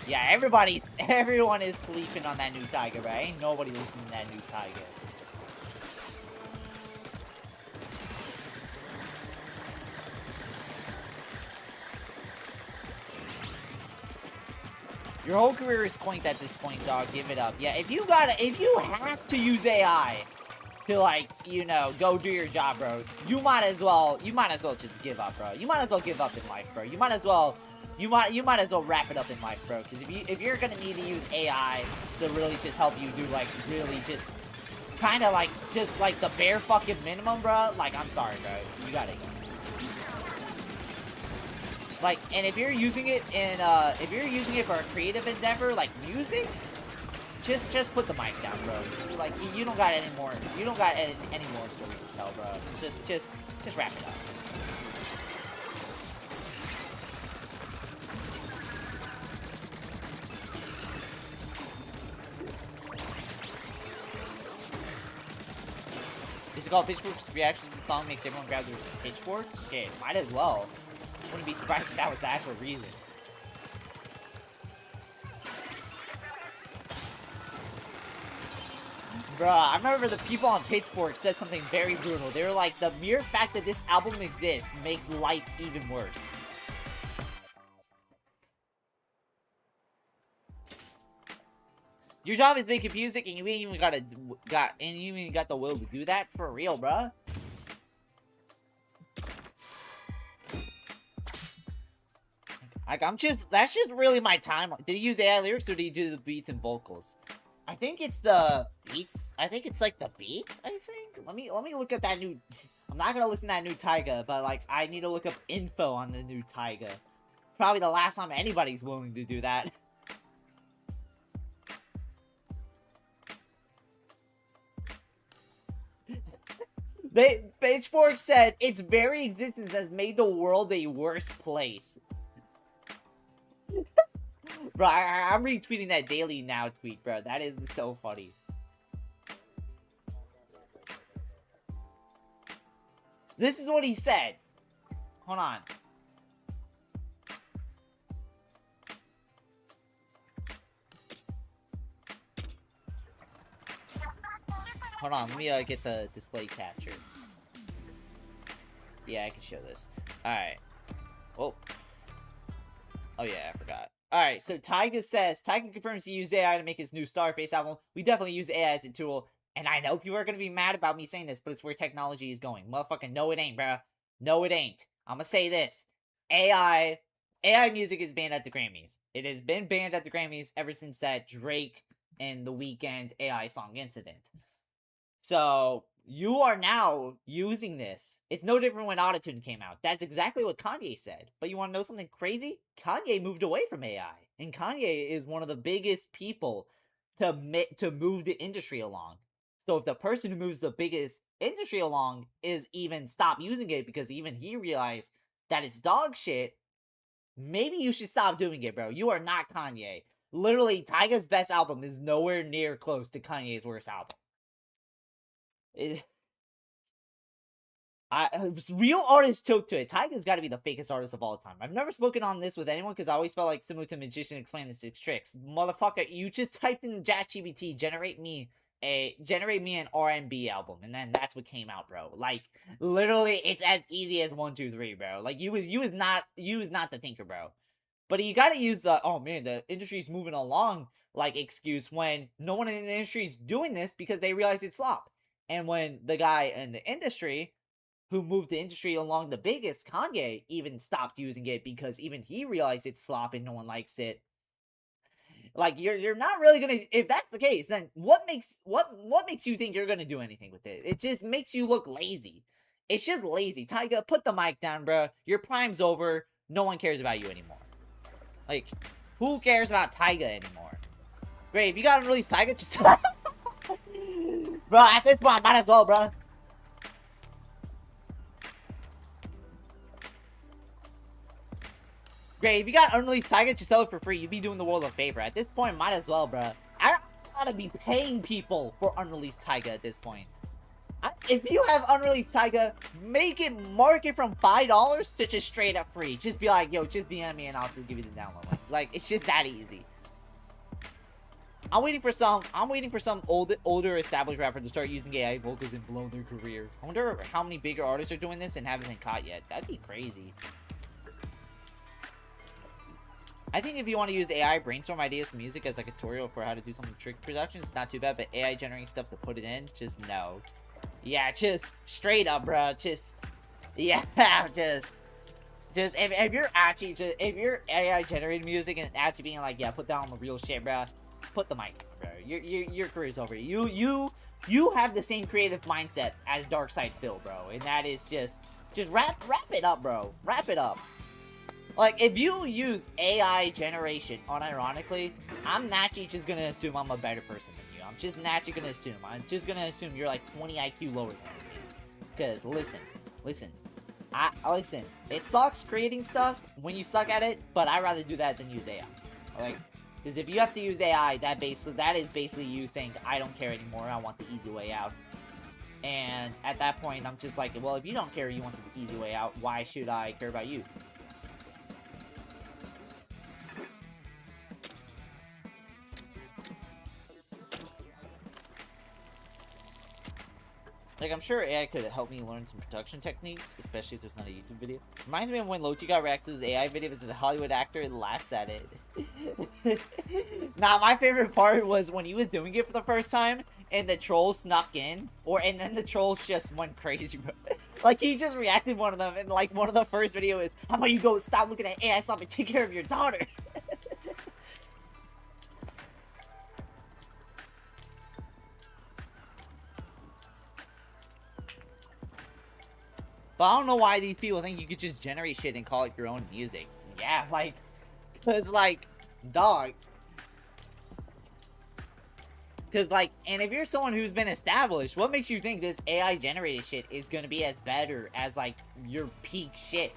Yeah, everyone is sleeping on that new Taiga, bro. Ain't nobody listening to that new Taiga. Your whole career is coinked at this point, dog. Give it up. Yeah, if you have to use AI to, like, you know, go do your job, bro, you might as well just give up, bro. You might as well give up in life, bro. You might as well wrap it up in life, bro. Because if you're gonna need to use AI to really just help you do, like, really just kind of like just like the bare fucking minimum, bro, like, I'm sorry, bro. You gotta go. Like, and if you're using it for a creative endeavor like music, just put the mic down, bro. Like, you don't got any more stories to tell, bro. Just wrap it up. Is it called Pitchfork's reactions to the song makes everyone grab their pitchforks? Okay, might as well. Wouldn't be surprised if that was the actual reason. Bruh, I remember the people on Pitchfork said something very brutal. They were like, the mere fact that this album exists makes life even worse. Your job is making music, and you ain't even got the will to do that for real, bruh. Like, that's just really my time. Did he use AI lyrics or did he do the beats and vocals? I think it's the beats. I think it's like the beats, I think. Let me look at that new... I'm not gonna listen to that new Taiga, but like, I need to look up info on the new Taiga. Probably the last time anybody's willing to do that. Pitchfork said, its very existence has made the world a worse place. Bro, I'm retweeting that daily now tweet, bro. That is so funny. This is what he said. Hold on. Hold on, let me get the display capture. Yeah, I can show this. Alright. Oh. Oh yeah, I forgot. Alright, so Taiga says, Taiga confirms he used AI to make his new Starface album. We definitely use AI as a tool. And I know people are gonna be mad about me saying this, but it's where technology is going. Motherfucking no it ain't, bro. No it ain't. I'm gonna say this. AI music is banned at the Grammys. It has been banned at the Grammys ever since that Drake and The Weeknd AI song incident. So, you are now using this. It's no different when Autotune came out. That's exactly what Kanye said. But you want to know something crazy? Kanye moved away from AI. And Kanye is one of the biggest people to move the industry along. So if the person who moves the biggest industry along is even stop using it because even he realized that it's dog shit, maybe you should stop doing it, bro. You are not Kanye. Literally, Tyga's best album is nowhere near close to Kanye's worst album. Real artists choke to it. Taiga's got to be the fakest artist of all time. I've never spoken on this with anyone because I always felt like similar to Magician explaining the 6 tricks. Motherfucker, you just typed in ChatGPT, generate me an R&B album, and then that's what came out, bro. Like, literally, it's as easy as 1, 2, 3, bro. Like, you is not the thinker, bro. But you gotta use the, oh man, the industry's moving along, like, excuse when no one in the industry's doing this because they realize it's slop. And when the guy in the industry who moved the industry along the biggest, Kanye, even stopped using it because even he realized it's slop and no one likes it. Like, you're not really gonna. If that's the case, then what makes you think you're gonna do anything with it? It just makes you look lazy. It's just lazy. Tyga, put the mic down, bro. Your prime's over. No one cares about you anymore. Like, who cares about Tyga anymore? Great, if you got unreleased Tyga, just bro. At this point, might as well, bro. Great, if you got unreleased Tyga, just sell it for free. You'd be doing the world a favor. At this point, might as well, bro. I don't gotta be paying people for unreleased Tyga at this point. If you have unreleased Tyga, make it market from $5 to just straight up free. Just be like, yo, just DM me and I'll just give you the download link. Like, it's just that easy. I'm waiting for some older established rapper to start using AI vocals and blow their career. I wonder how many bigger artists are doing this and haven't been caught yet. That'd be crazy. I think if you want to use AI brainstorm ideas for music as like a tutorial for how to do some trick production, it's not too bad, but AI generating stuff to put it in, just no. Yeah, just straight up, bro. Just, yeah, just if you're actually if you're AI generated music and actually being like, yeah, put down the real shit, bro. Put the mic, bro. Your career's over. You have the same creative mindset as Darkside Phil, bro, and that is just wrap it up, bro. Wrap it up. Like, if you use AI generation, unironically, I'm naturally just gonna assume I'm a better person than you. I'm just naturally gonna assume. I'm just gonna assume you're like 20 IQ lower than me. Because, listen. Listen, it sucks creating stuff when you suck at it, but I'd rather do that than use AI. Like, because if you have to use AI, that is basically you saying, I don't care anymore, I want the easy way out. And at that point, I'm just like, well, if you don't care, you want the easy way out, why should I care about you? Like, I'm sure AI could help me learn some production techniques, especially if there's not a YouTube video. Reminds me of when Loki got reacted to his AI video as a Hollywood actor and laughs at it. Nah, my favorite part was when he was doing it for the first time, and the trolls snuck in, and then the trolls just went crazy, bro. Like, he just reacted to one of them, and like, one of the first video is, how about you go stop looking at AI stuff and take care of your daughter? But I don't know why these people think you could just generate shit and call it your own music. Yeah, like, cause like, dog. Cause like, and if you're someone who's been established, what makes you think this AI generated shit is gonna be as better as like your peak shit?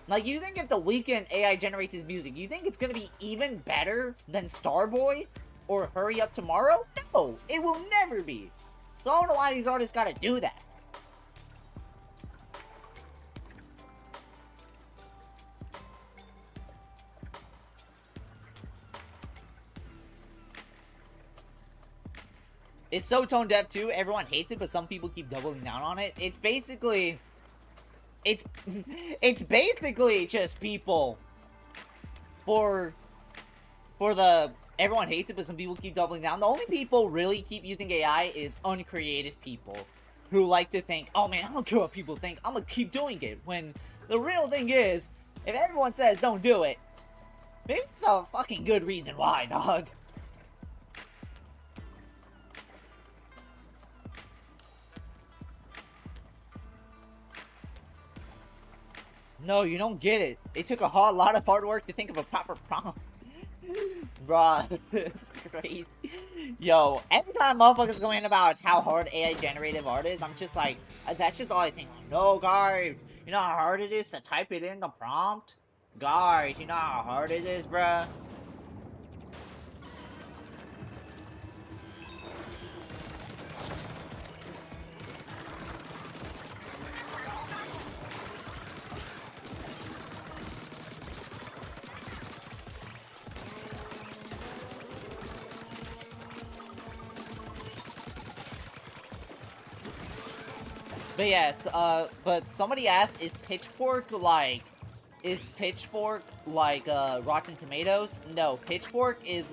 Like, you think if The Weeknd AI generates his music, you think it's gonna be even better than Starboy? Or Hurry Up Tomorrow? No, it will never be. So I don't know why these artists gotta do that. It's so tone deaf too. Everyone hates it, but some people keep doubling down on it. It's basically, it's basically just people everyone hates it, but some people keep doubling down. The only people really keep using AI is uncreative people who like to think, oh man, I don't care what people think, I'm gonna keep doing it. When the real thing is, if everyone says don't do it, maybe there's a fucking good reason why, dog. No, you don't get it. It took a lot of hard work to think of a proper prompt. Bruh, it's crazy. Yo, every time motherfuckers go in about how hard AI generative art is, I'm just like, that's just all I think. No, guys, you know how hard it is to type it in the prompt? Guys, you know how hard it is, bruh? But yes, but somebody asked, is Pitchfork like Rotten Tomatoes? No, Pitchfork is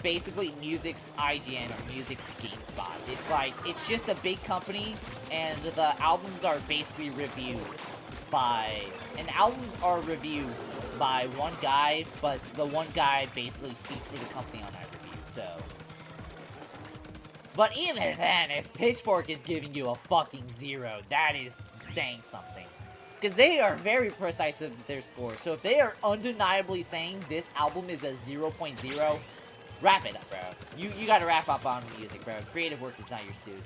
basically music's IGN or music's GameSpot. It's like, it's just a big company, and the albums are basically reviewed. by, and albums are reviewed by one guy, but the one guy basically speaks for the company on that review, so. But even then, if Pitchfork is giving you a fucking 0, that is saying something. Because they are very precise with their score. So if they are undeniably saying this album is a 0.0, wrap it up, bro. You gotta wrap up on music, bro. Creative work is not your suit.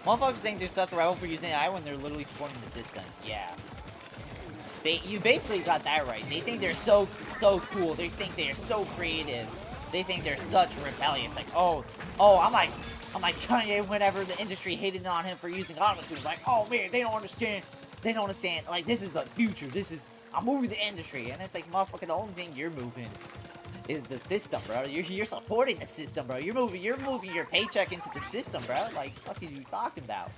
Motherfuckers think they're such a rival for using AI when they're literally supporting the system. Yeah. You basically got that right. They think they're so cool. They think they're so creative. They think they're such rebellious. Like, oh, I'm like Kanye whenever the industry hated on him for using autotune. Like, oh man, they don't understand. They don't understand. Like, this is the future. I'm moving the industry. And it's like, motherfucker, the only thing you're moving is the system, bro. You're supporting the system, bro. You're moving your paycheck into the system, bro. Like, what are you talking about?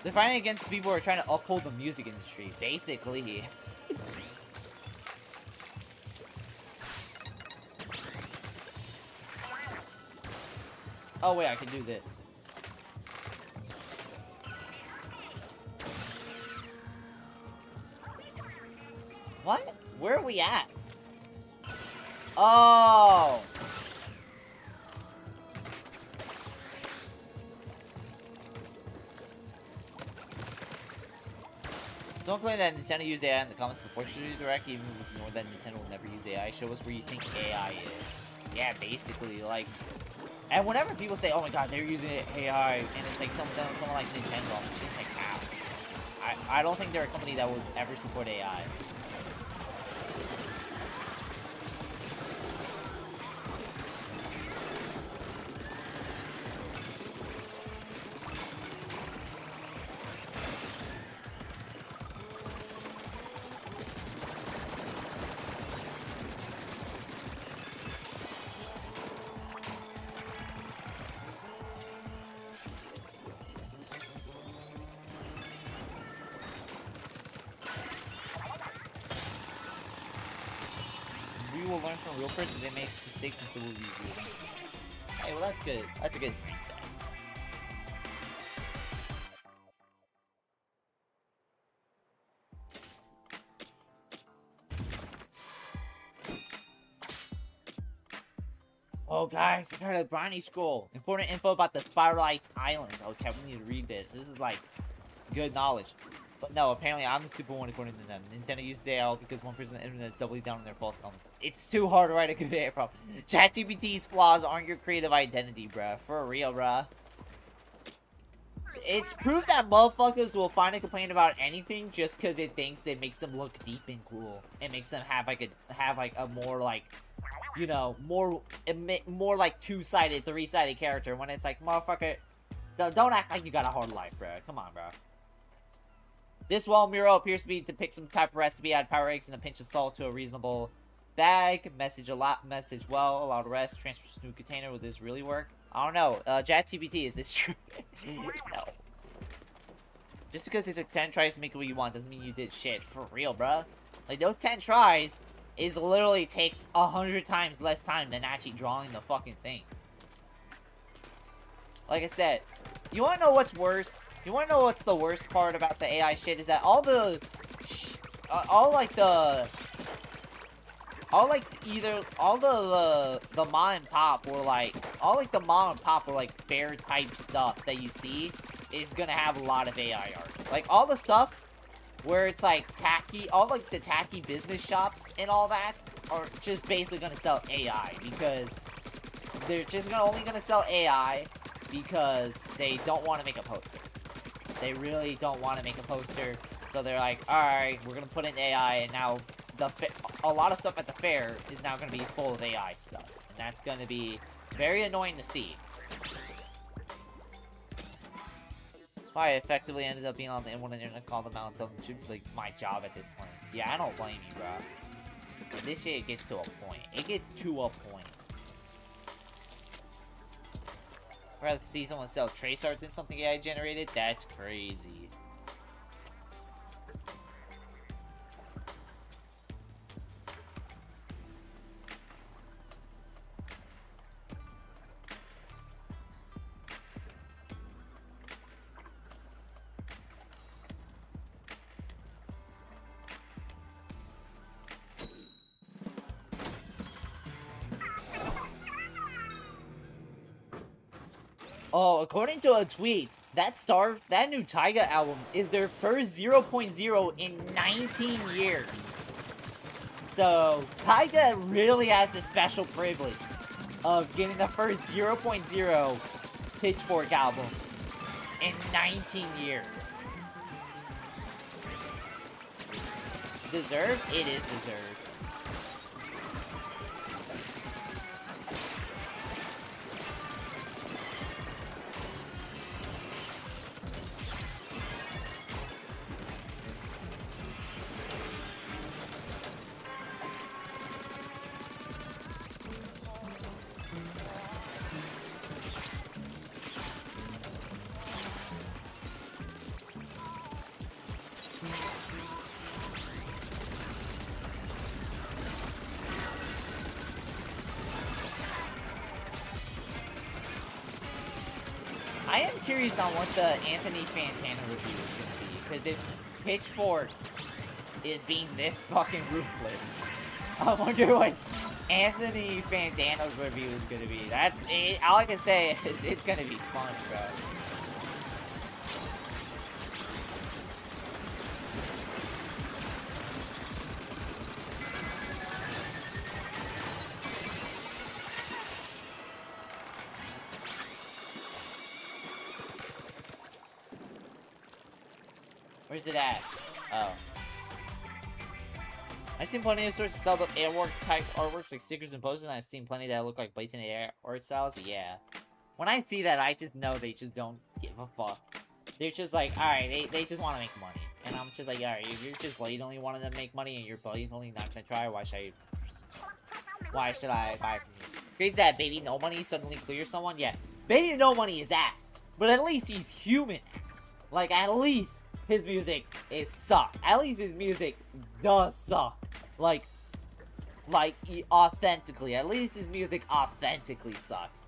They're fighting against people who are trying to uphold the music industry, basically. Oh wait, I can do this. What? Where are we at? Oh! Don't claim that Nintendo used AI in the comments of the Portrait Direct, even ignore that Nintendo will never use AI. Show us where you think AI is. Yeah, basically, like... And whenever people say, oh my god, they're using AI, and it's like someone like Nintendo, it's like, how? I don't think they're a company that would ever support AI. Learn from real person, they make mistakes and so will review them. Hey, well that's good. That's a good mindset. Oh guys, I heard a briny scroll. Important info about the Spiralites Island. Okay, we need to read this. This is like good knowledge. But no, apparently I'm the super one according to them. Nintendo uses AI because one person on the internet is doubly down on their false comments. It's too hard to write a good AI prompt. ChatGPT's flaws aren't your creative identity, bruh. For real, bruh. It's proof that motherfuckers will find a complaint about anything just because it thinks it makes them look deep and cool. It makes them have like a more like, you know, more like two-sided, three-sided character. When it's like, motherfucker, don't act like you got a hard life, bruh. Come on, bruh. This wall mural appears to be depict some type of recipe. Add power eggs and a pinch of salt to a reasonable bag. Message well. Allow the rest. Transfer to new container. Will this really work? I don't know. ChatGPT, is this true? No. Just because it took 10 tries to make it what you want doesn't mean you did shit. For real, bruh. Like, those 10 tries is literally takes 100 times less time than actually drawing the fucking thing. Like I said, you wanna know what's worse? You wanna know what's the worst part about the AI shit? Is that all the mom and pop or like the mom and pop or like fair type stuff that you see is gonna have a lot of AI art. Like all the stuff where it's like tacky, all like the tacky business shops and all that are just basically gonna sell AI because they're just only gonna sell AI because they don't want to make a poster. They really don't want to make a poster, so they're like, alright, we're gonna put in AI, and now a lot of stuff at the fair is now going to be full of AI stuff. And that's going to be very annoying to see. That's why I effectively ended up being on the internet and called them out and told them to, like, my job at this point. Yeah, I don't blame you, bro. But this shit gets to a point. It gets to a point. I'd rather see someone sell trace art than something AI generated? That's crazy. Oh, according to a tweet, that new Taiga album is their first 0.0 in 19 years. So, Taiga really has the special privilege of getting the first 0.0 Pitchfork album in 19 years. Deserved? It is deserved. I am curious on what the Anthony Fantano review is going to be, because if Pitchfork is being this fucking ruthless, I wonder what Anthony Fantano's review is going to be. That's it. All I can say is it's going to be fun, bro. Where's it at? Oh. I've seen plenty of stores to sell the artwork type artworks like stickers and posters, and I've seen plenty that look like blatant art styles. Yeah. When I see that, I just know they just don't give a fuck. They're just like, alright, they just want to make money. And I'm just like, alright, if you're just blatantly wanting to make money and you're blatantly not gonna try, why should I buy from you? Crazy that Baby No Money suddenly clears someone? Yeah. Baby No Money is ass. But at least he's human ass. Like, at least his music is suck. At least his music does suck. Like, authentically. At least his music authentically sucks.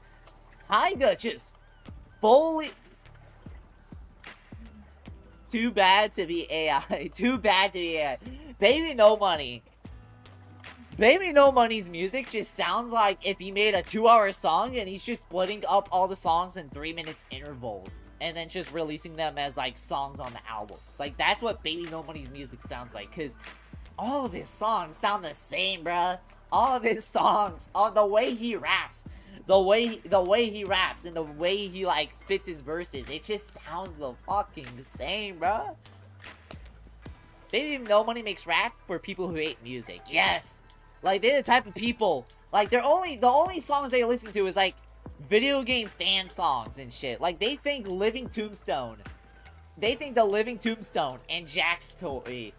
Taiga just fully... Too bad to be AI. Too bad to be AI. Baby No Money. Baby No Money's music just sounds like if he made a 2-hour song and he's just splitting up all the songs in 3 minutes intervals. And then just releasing them as, like, songs on the albums. Like, that's what Baby No Money's music sounds like. Because all of his songs sound the same, bruh. All of his songs. The way he raps. The way he raps and the way he, like, spits his verses. It just sounds the fucking same, bruh. Baby No Money makes rap for people who hate music. Yes. Like, they're the type of people. Like, the only songs they listen to is, like, video game fan songs and shit. Like, they think Living Tombstone. They think the Living Tombstone and Jack's Toy.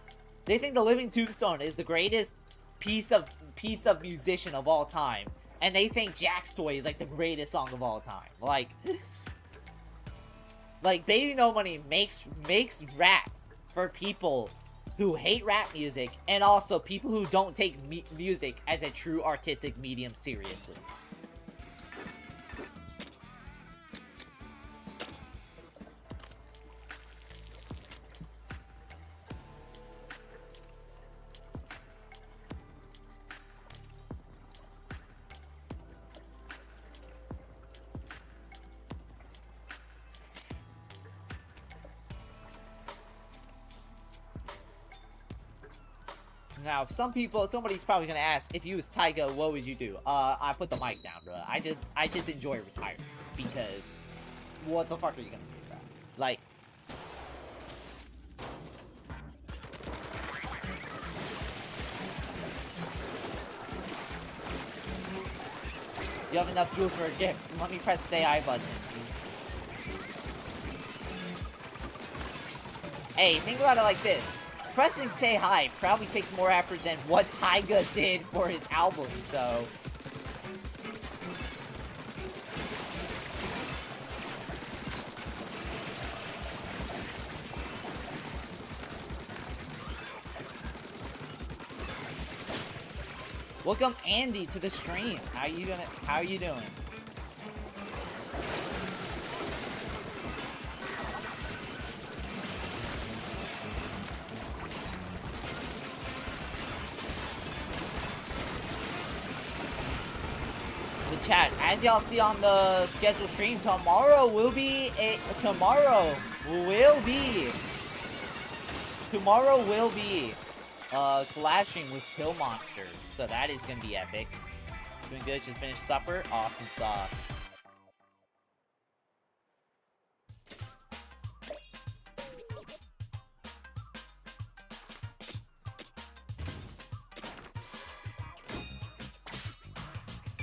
They think the Living Tombstone is the greatest piece of musician of all time. And they think Jack's Toy is, like, the greatest song of all time. Like, Baby No Money makes rap for people who hate rap music and also people who don't take music as a true artistic medium seriously. Now, somebody's probably gonna ask, if you was Taiga, what would you do? I put the mic down, bro. I just enjoy retirement because what the fuck are you gonna do, bro? Like, You have enough jewels for a gift. Let me press say hi button. Hey, think about it like this. Pressing say hi probably takes more effort than what Tyga did for his album, so... Welcome Andy to the stream. How are you doing? The chat, as y'all see on the scheduled stream, tomorrow will be clashing with Kill Monsters, so that is gonna be epic. Doing good, just finished supper. Awesome sauce.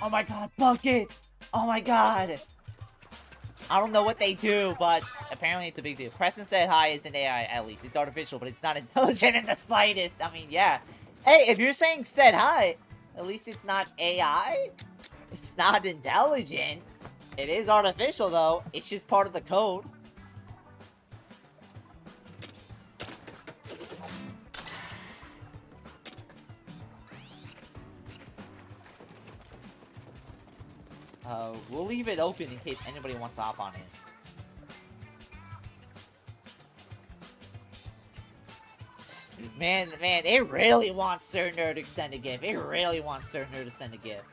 Oh my god, buckets! Oh my god! I don't know what they do, but apparently it's a big deal. Preston said hi is an AI, at least. It's artificial, but it's not intelligent in the slightest. I mean, yeah. Hey, if you're saying said hi, at least it's not AI. It's not intelligent. It is artificial, though. It's just part of the code. We'll leave it open in case anybody wants to hop on it. Man, it really wants Sir Nerd to send a gift. It really wants Sir Nerd to send a gift.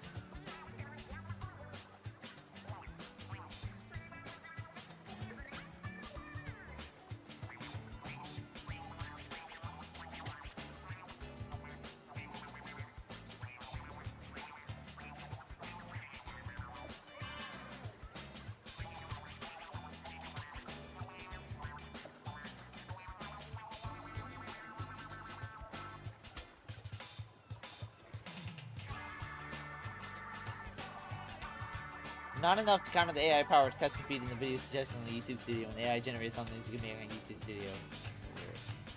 Not enough to counter the AI-powered custom feed in the video suggestion on the YouTube Studio. When AI generates thumbnails, you can make on YouTube Studio.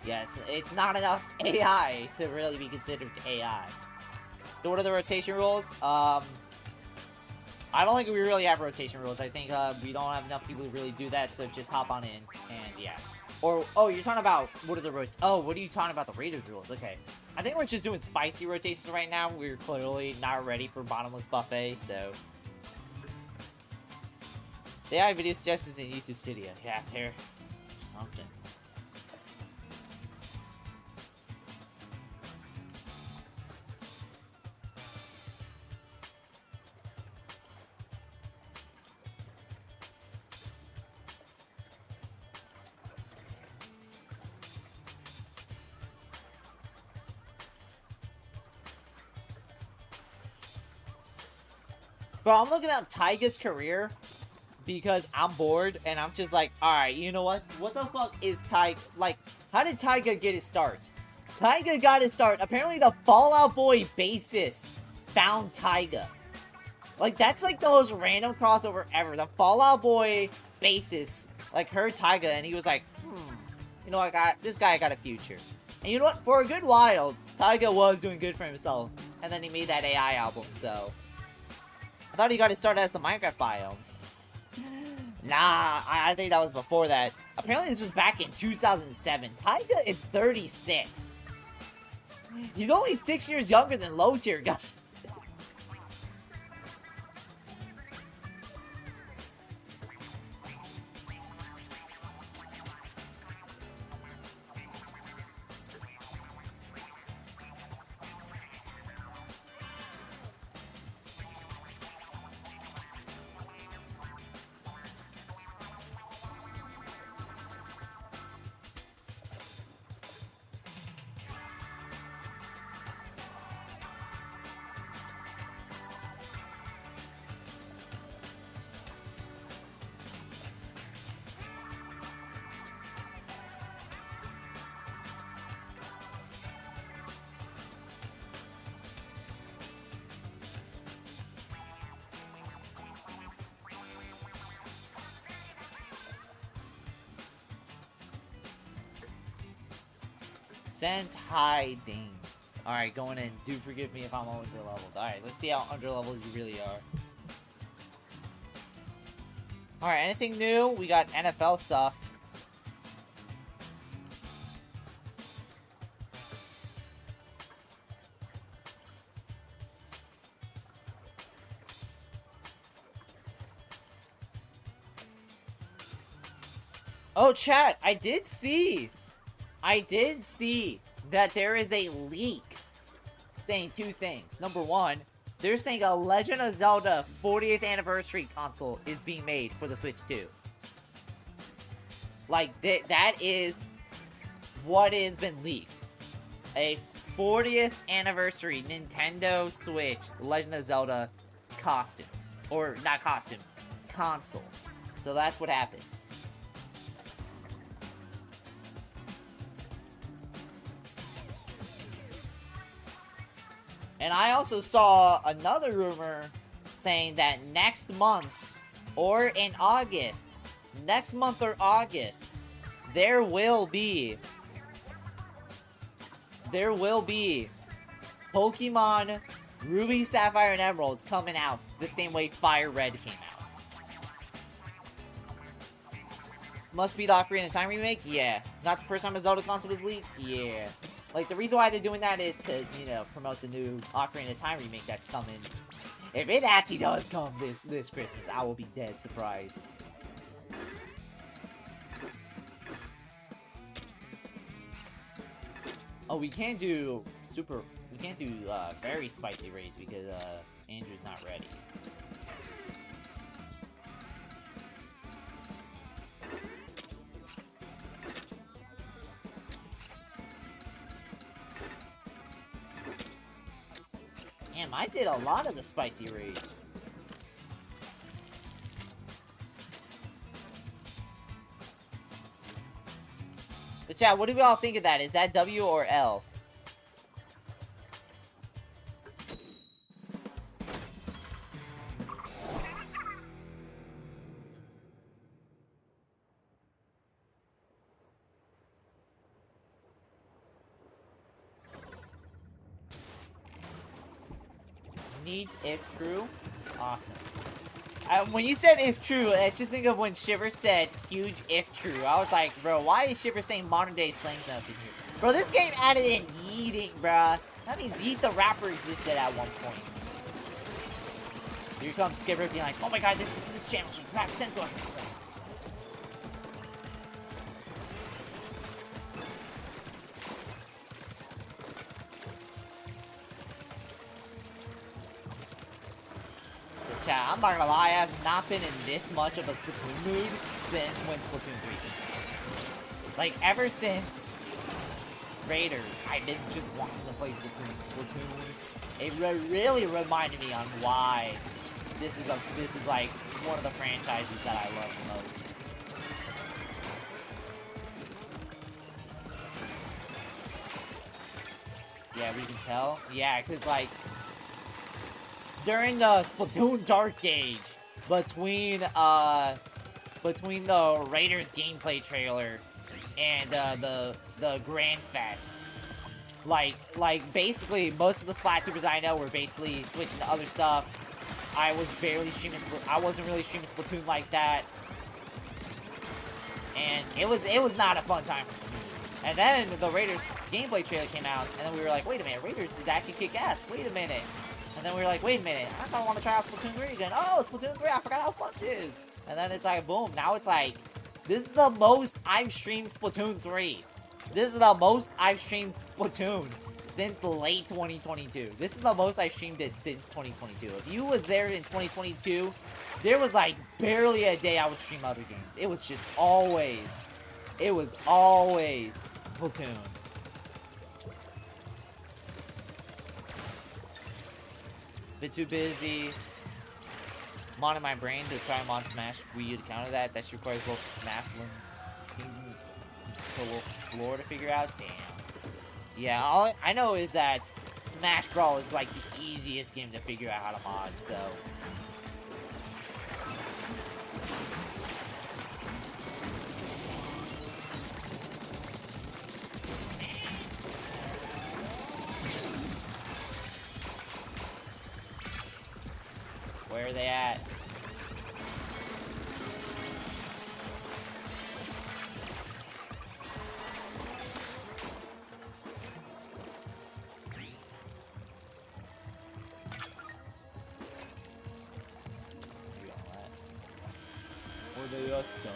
Yes, it's not enough AI to really be considered AI. So what are the rotation rules? I don't think we really have rotation rules. I think we don't have enough people to really do that, so just hop on in, and yeah. Or, oh, you're talking about, what are you talking about, the Raiders rules? Okay. I think we're just doing spicy rotations right now. We're clearly not ready for bottomless buffet, so... The AI video suggestions in YouTube Studio. Yeah, they're something. Bro, I'm looking up Tyga's career because I'm bored and I'm just like, alright, you know what? What the fuck is Tyga? Like, how did Tyga get his start? Tyga got his start. Apparently the Fall Out Boy bassist found Tyga. Like, that's like the most random crossover ever. The Fall Out Boy bassist, like, heard Tyga and he was like, you know, this guy got a future. And you know what? For a good while, Tyga was doing good for himself. And then he made that AI album, so... I thought he got his start as the Minecraft biome. Nah, I think that was before that. Apparently this was back in 2007. Tyga is 36. He's only 6 years younger than low tier guy. Sent hiding. Alright, going in. Do forgive me if I'm under-leveled. Alright, let's see how under-leveled you really are. Alright, anything new? We got NFL stuff. Oh, chat, I did see that there is a leak saying two things. Number one, they're saying a Legend of Zelda 40th anniversary console is being made for the Switch 2. Like, that is what has been leaked. A 40th anniversary Nintendo Switch Legend of Zelda costume. Or, not costume, console. So that's what happened. And I also saw another rumor saying that next month or in August, there will be Pokemon Ruby, Sapphire, and Emerald coming out the same way Fire Red came out. Must be the Ocarina of Time remake? Yeah. Not the first time a Zelda console was leaked? Yeah. Like, the reason why they're doing that is to, you know, promote the new Ocarina of Time remake that's coming. If it actually does come this Christmas, I will be dead surprised. Oh, we can't do very spicy raids because, Andrew's not ready. Damn, I did a lot of the spicy raids. But chat, what do we all think of that? Is that W or L? Needs if true. Awesome. When you said if true, I just think of when Shiver said huge if true. I was like, bro, why is Shiver saying modern day slang stuff in here? Bro, this game added in yeeting, bruh. That means Yeet the rapper existed at one point. Here comes Skipper being like, oh my god, this channel should rap sensor. Chat, I'm not gonna lie, I have not been in this much of a Splatoon mood since when Splatoon 3 came out. Like, ever since Raiders, I've been just wanting to play Splatoon. It really reminded me on why this is like one of the franchises that I love the most. Yeah, we can tell. Yeah, cause like during the Splatoon Dark Age, between the Raiders gameplay trailer and the Grand Fest, like basically most of the Splatubers I know were basically switching to other stuff. I wasn't really streaming Splatoon like that, and it was not a fun time for me. And then the Raiders gameplay trailer came out, and then we were like, wait a minute, Raiders is actually kick ass. Wait a minute. And then we were like, wait a minute, I kind of want to try out Splatoon 3 again. Oh, Splatoon 3, I forgot how fun it is. And then it's like, boom, now it's like, this is the most I've streamed Splatoon 3. This is the most I've streamed Splatoon since late 2022. This is the most I've streamed it since 2022. If you was there in 2022, there was like barely a day I would stream other games. It was always Splatoon. Bit too busy. I'm in my brain to try mod Smash Wii U to counter that. That requires both math and lore to figure out. Damn. Yeah, all I know is that Smash Brawl is like the easiest game to figure out how to mod, so. Where are they at? Where they at though?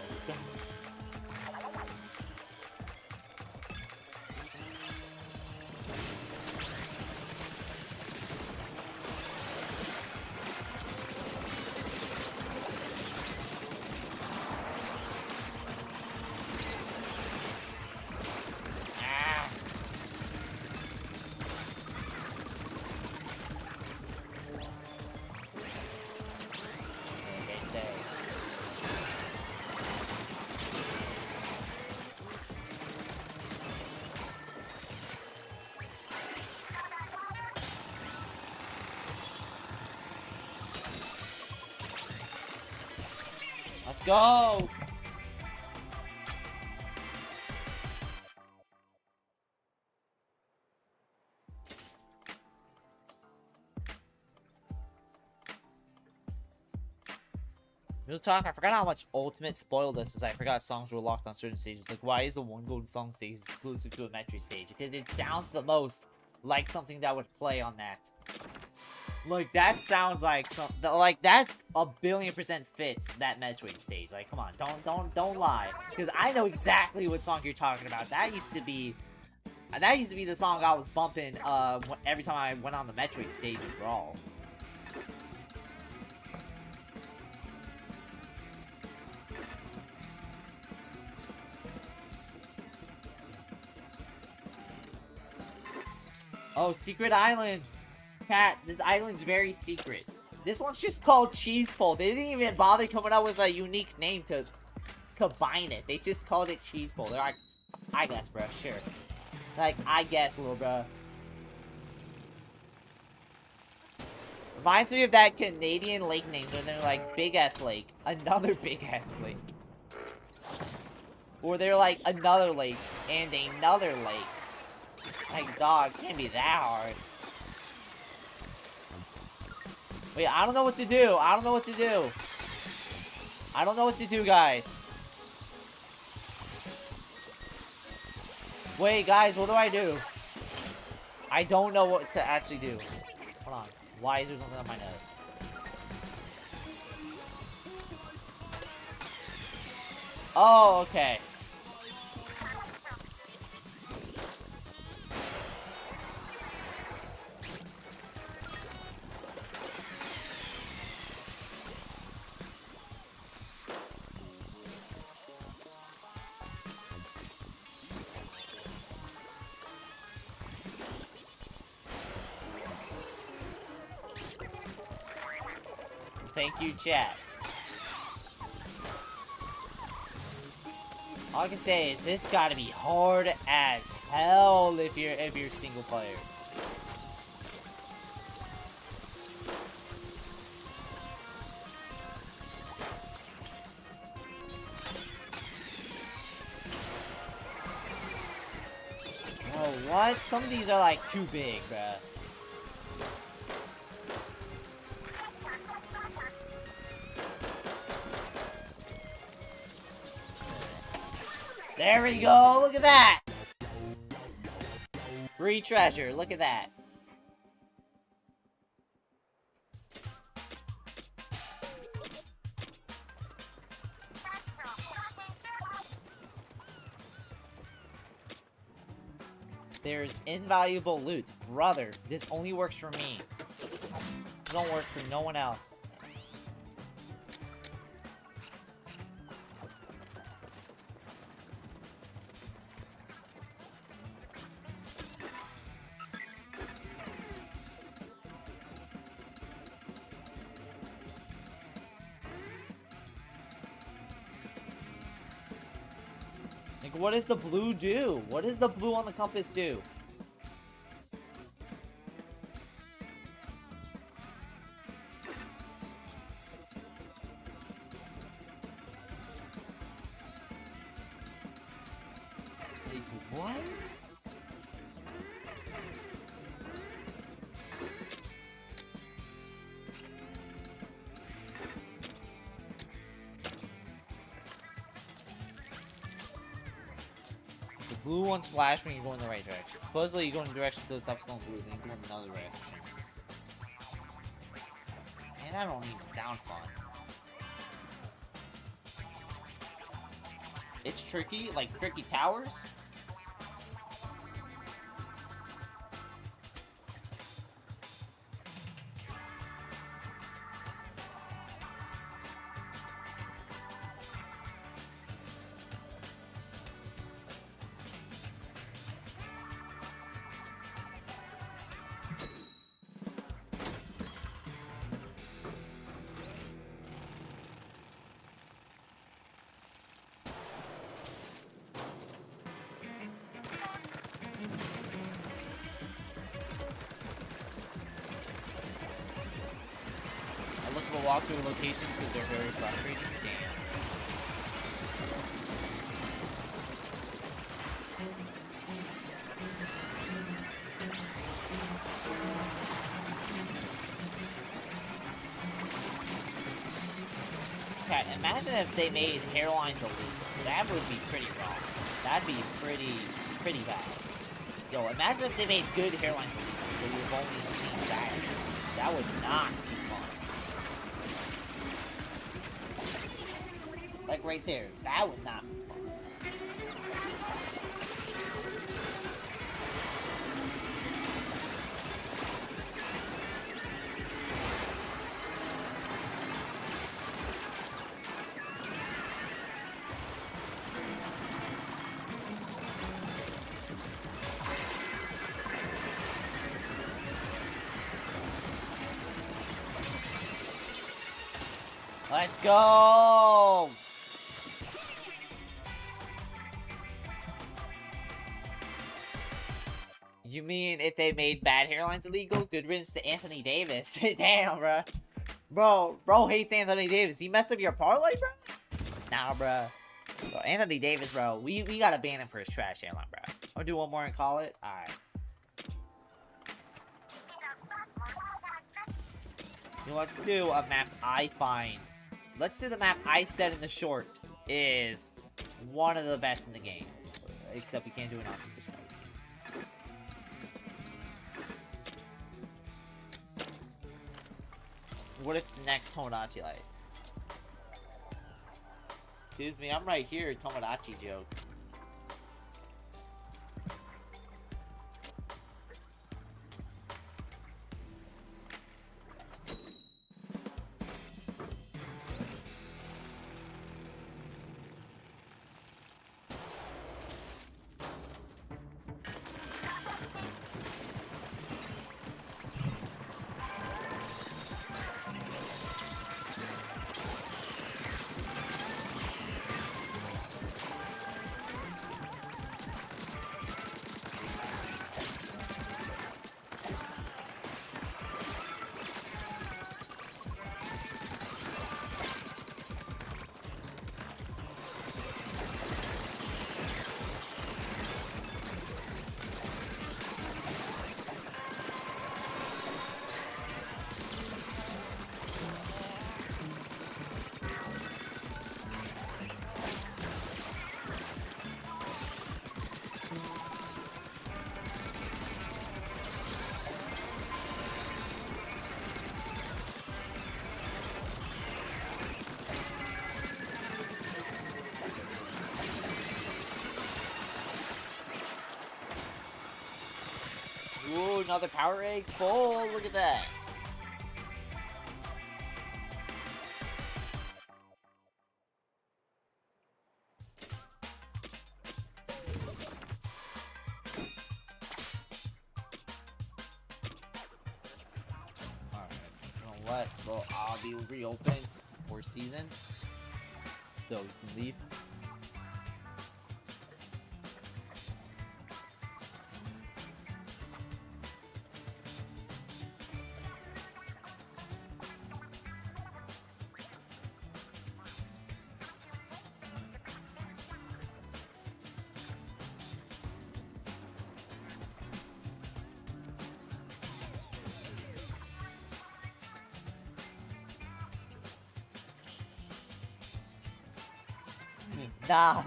Let's go! Real talk, I forgot how much Ultimate spoiled us as I forgot songs were locked on certain stages. Like, why is the one golden song stage exclusive to a Metroid stage? Because it sounds the most like something that would play on that. Like, that sounds like something, like, that 1,000,000,000% fits that Metroid stage. Like, come on, don't lie. Because I know exactly what song you're talking about. That used to be the song I was bumping, every time I went on the Metroid stage in Brawl. Oh, Secret Island! Cat, this island's very secret. This one's just called Cheese Pole. They didn't even bother coming up with a unique name to combine it. They just called it Cheese Pole. They're like, I guess, bro, sure. Like, I guess, little bro. Reminds me of that Canadian lake names where they're like, Big-ass lake. Another big-ass lake. Or they're like, another lake and another lake. Like, dog, can't be that hard. Wait, I don't know what to do. I don't know what to do. I don't know what to do, guys. Wait, guys, what do I do? I don't know what to actually do. Hold on. Why is there something on my nose? Oh, okay. Thank you, chat. All I can say is this gotta be hard as hell if you're single player. Oh, what? Some of these are like too big, bruh. There we go, look at that! Free treasure, look at that. There's invaluable loot. Brother, this only works for me. It don't work for no one else. Like, what does the blue do? What does the blue on the compass do? Like, what? Blue ones flash when you go in the right direction. Supposedly you go in the direction to the stuff's going blue, then you go in another direction. And I don't even sound fun. It's tricky, like tricky towers. Walk through locations because they're very frustrating. Damn. Okay, imagine if they made hairlines illegal. That would be pretty wrong. That'd be pretty bad. Yo, imagine if they made good hairlines illegal, so you've only seen bad. That would not be fun. Like right there, that would not be fun. Let's go! You mean if they made bad hairlines illegal? Good riddance to Anthony Davis. Damn, bro. Bro hates Anthony Davis. He messed up your parlay, bro? Nah, bro. Bro, Anthony Davis, bro. We gotta ban him for his trash hairline, bro. I'll do one more and call it. Alright. Let's do a map I find. Let's do the map I said in the short is one of the best in the game. Except we can't do it on Super Spicy. What if the next Tomodachi Light? Excuse me, I'm right here, Tomodachi joke. Ooh, another power egg full. Look at that. Alright, you know what? Well, I'll be reopened for season. So you can leave. Nah.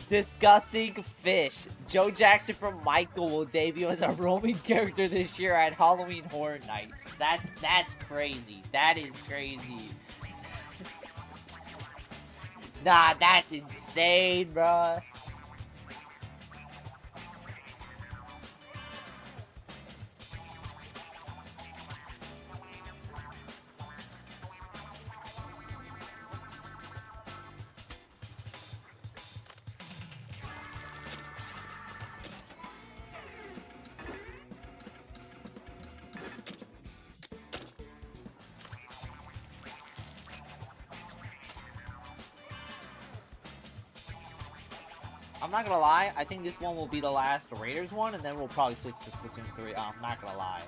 Discussing fish. Joe Jackson from Michael will debut as a roaming character this year at Halloween Horror Nights. That's crazy. That is crazy. Nah, that's insane, bruh. I'm not gonna lie, I think this one will be the last Raiders one, and then we'll probably switch to Splatoon 3. I'm not gonna lie.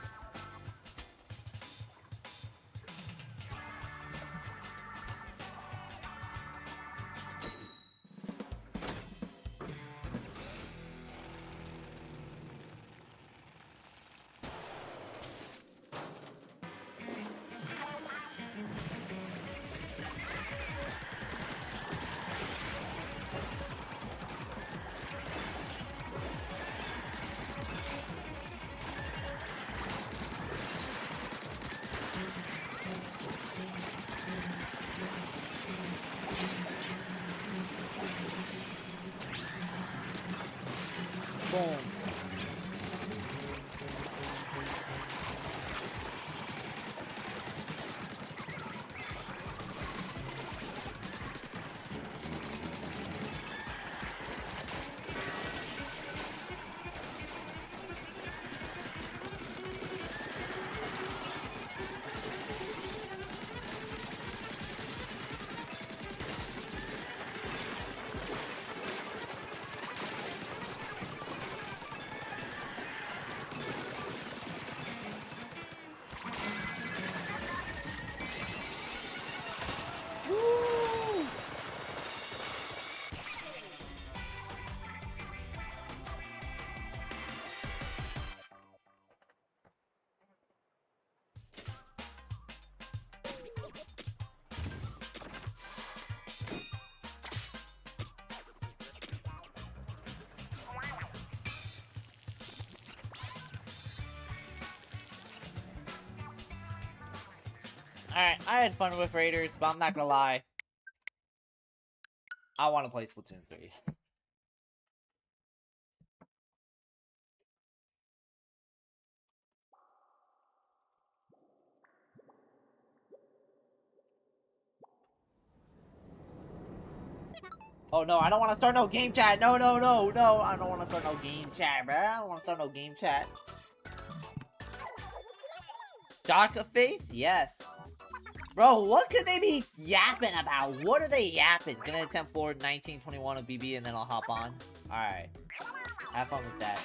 Boom. Alright, I had fun with Raiders, but I'm not gonna lie. I want to play Splatoon 3. Oh no, I don't want to start no game chat. No, no, no, no. I don't want to start no game chat, bruh. I don't want to start no game chat. Doc face? Yes. Bro, what could they be yapping about? What are they yapping? Gonna attempt for 1921 of BB and then I'll hop on. Alright. Have fun with that.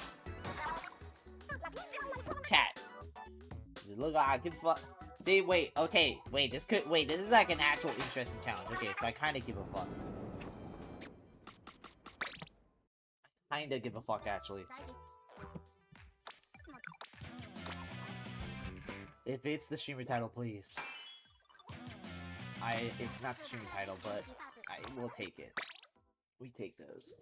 Chat. Look, I give a fuck. See, wait, okay. Wait, this is like an actual interesting challenge. Okay, so I kind of give a fuck. Kinda give a fuck, actually. If it's the streamer title, please. It's not the streamer title, but I will take it. We take those.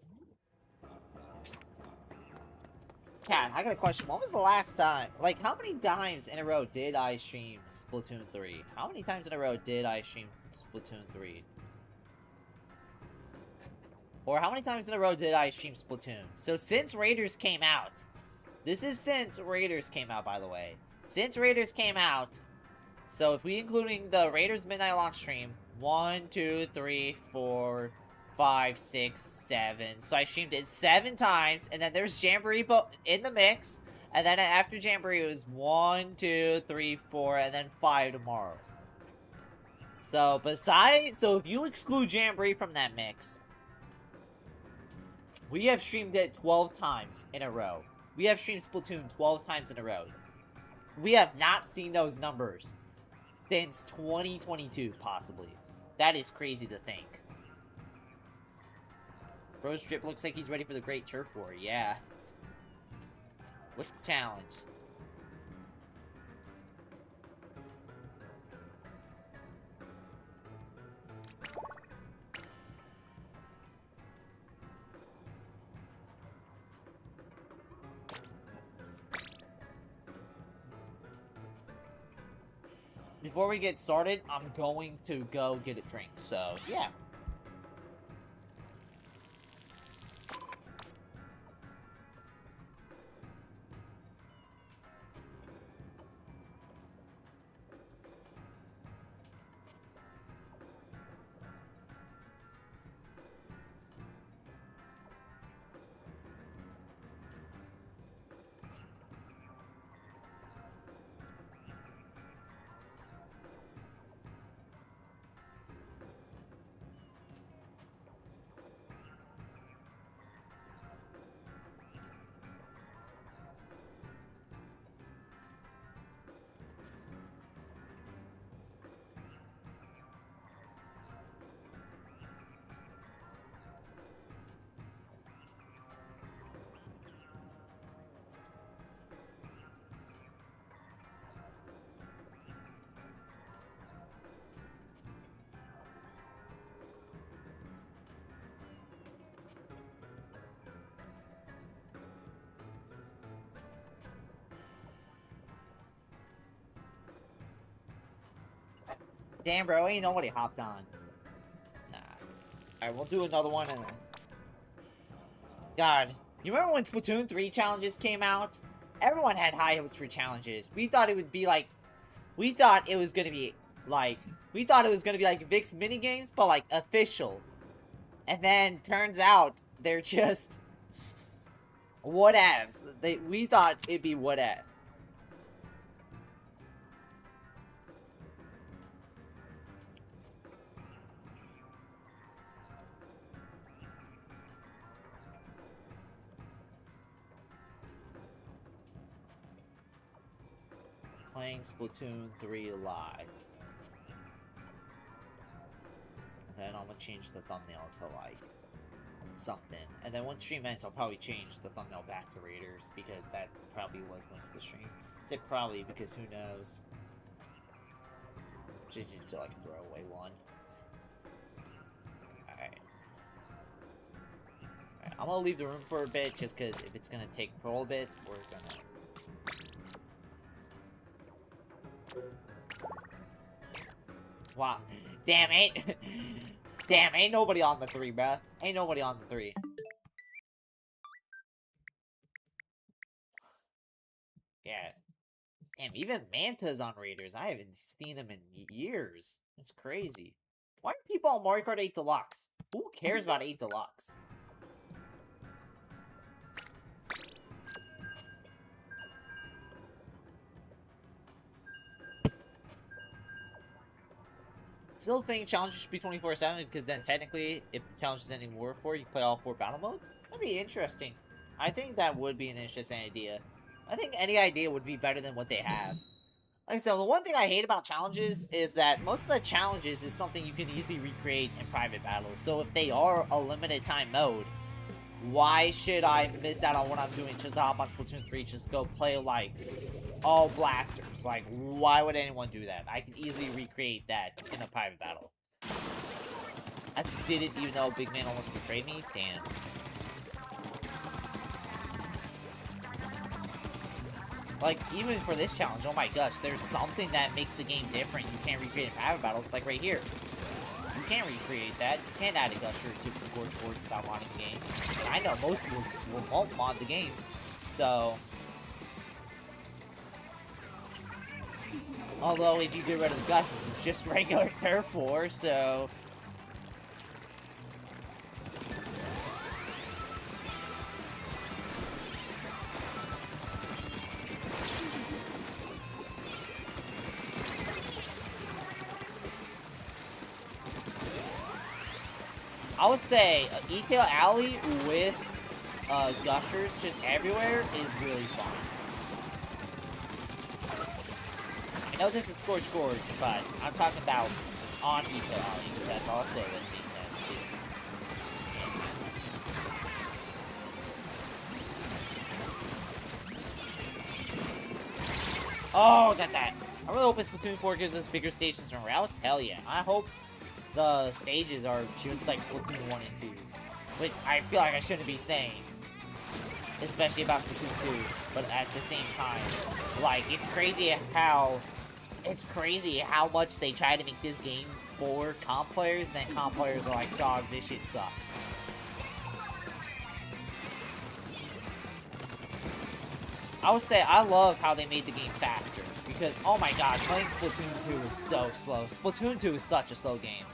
Cat, I got a question. When was the last time? Like, how many times in a row did I stream Splatoon 3? How many times in a row did I stream Splatoon 3? Or how many times in a row did I stream Splatoon? So since Raiders came out, this is since Raiders came out, by the way. Since Raiders came out, so if we including the Raiders Midnight Launch stream, 1, 2, 3, 4, 5, 6, 7. So I streamed it 7 times, and then there's Jamboree in the mix, and then after Jamboree it was 1, 2, 3, 4, and then 5 tomorrow. So if you exclude Jamboree from that mix, we have streamed it 12 times in a row. We have streamed Splatoon 12 times in a row. We have not seen those numbers since 2022, possibly. That is crazy to think. Bro Strip looks like he's ready for the Great Turf War. Yeah. What's the challenge? before we get started, I'm going to go get a drink. So, yeah. Damn, bro, ain't nobody hopped on. Nah. Alright, we'll do another one and... God, you remember when Splatoon 3 challenges came out? Everyone had high hopes for challenges. We thought it would be like... We thought it was gonna be, like... We thought it was gonna be like Vic's minigames, but like, official. And then, turns out, they're just... whatevs. We thought it'd be whatever. Playing Splatoon 3 live. And then I'm gonna change the thumbnail to like something. And then once stream ends, I'll probably change the thumbnail back to Raiders because that probably was most of the stream. I said probably because who knows? Change it to like a throwaway one. Alright. Alright, I'm gonna leave the room for a bit just because if it's gonna take Pearl a bit, we're gonna. Wow. Damn, ain't nobody on the 3, bruh. Ain't nobody on the 3. Yeah. Damn, even Manta's on Raiders. I haven't seen him in years. It's crazy. Why are people on Mario Kart 8 Deluxe? Who cares about 8 Deluxe? Still think challenges should be 24/7 because then technically, if the challenge is ending War 4, you play all 4 battle modes? That'd be interesting. I think that would be an interesting idea. I think any idea would be better than what they have. Like I said, the one thing I hate about challenges is that most of the challenges is something you can easily recreate in private battles. So if they are a limited time mode, why should I miss out on what I'm doing just to hop on Splatoon 3, just go play like all blasters? Like, why would anyone do that? I can easily recreate that in a private battle. I did it even though Big Man almost betrayed me? Damn. Like, even for this challenge, oh my gosh, there's something that makes the game different. You can't recreate in private battles, like right here. You can't recreate that. You can't add a gusher to support boards without modding the game. And I know most people won't mod the game. So... although, if you get rid of the gushers, it's just regular Turf 4, so... I would say E-Tail Alley with gushers just everywhere is really fun. I know this is Scorch Gorge, but I'm talking about on E-Tail Alley because that's also what makes sense. Oh, got that. I really hope Splatoon 4 gives us bigger stations and routes. Hell yeah. I hope the stages are just like Splatoon 1 and 2s, which I feel like I shouldn't be saying, especially about Splatoon 2, but at the same time, like, it's crazy how It's crazy how much they try to make this game for comp players, and then comp players are like, dog, this shit sucks. I would say I love how they made the game faster, because, oh my god, playing Splatoon 2 is so slow. Splatoon 2 is such a slow game.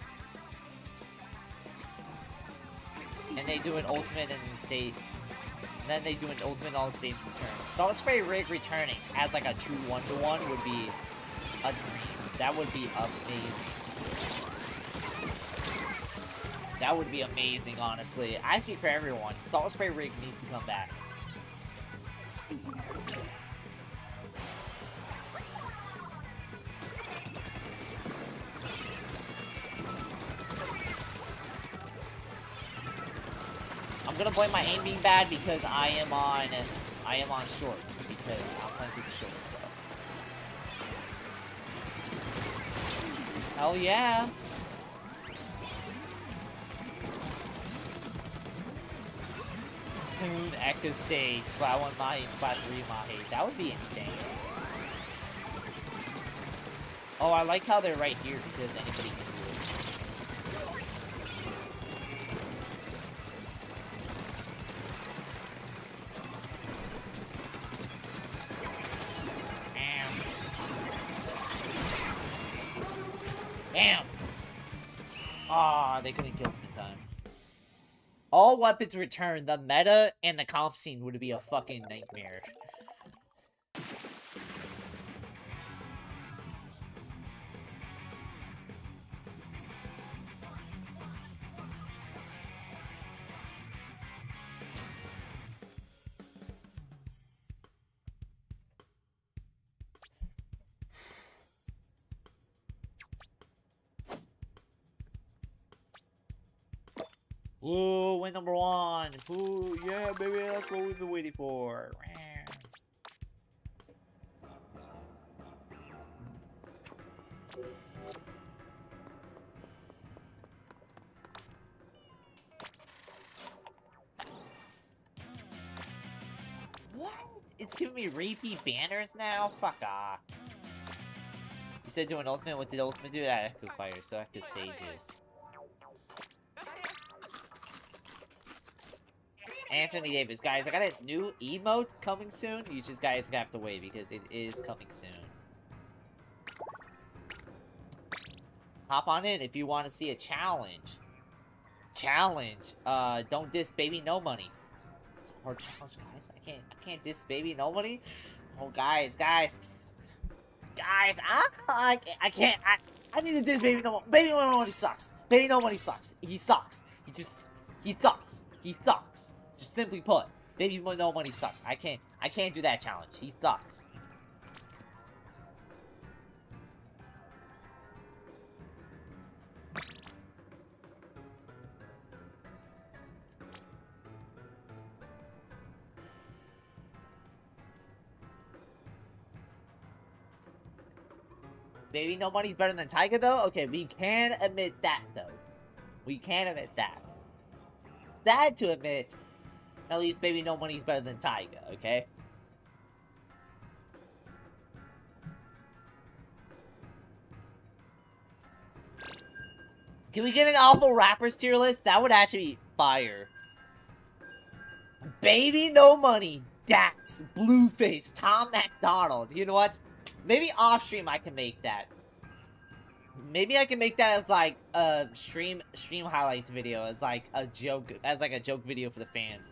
And they do an ultimate and then they do an ultimate on stage return. Solid Spray Rig returning as like a true 1-to-1 would be a dream. That would be amazing. That would be amazing, honestly. I speak for everyone. Solid Spray Rig needs to come back. I'm gonna blame my aim being bad because I am on short, because I'm playing through the short, so. Hell yeah! Toon, Echo Stage, Splat 1 Mahi, Splat 3 Mahi. That would be insane. Oh, I like how they're right here because anybody can do it. Damn! Ah, they couldn't kill him in time. All weapons return. The meta and the comp scene would be a fucking nightmare. Ooh, win number 1. Ooh, yeah, baby, that's what we've been waiting for. What? It's giving me repeat banners now? Fuck off. You said do an ultimate. What did ultimate do? Echo Fire, so Echo Stages. Anthony Davis. Guys, I got a new emote coming soon. You just guys have to wait because it is coming soon. Hop on in if you want to see a challenge. Challenge. Don't diss baby no money. It's a hard challenge, guys. I can't diss baby no money. Oh, guys. I can't. I need to diss baby no money. Baby no money sucks. Baby no money sucks. He sucks. He sucks. Just simply put, baby no money sucks. I can't do that challenge. He sucks. Baby no money's better than Taiga though? Okay, we can admit that though. We can admit that. Sad to admit, at least baby no money's better than Taiga, okay? Can we get an awful rappers tier list? That would actually be fire. Baby no money, Dax, Blueface, Tom McDonald. You know what? Maybe off stream I can make that. Maybe I can make that as like a stream highlights video, as like a joke video for the fans.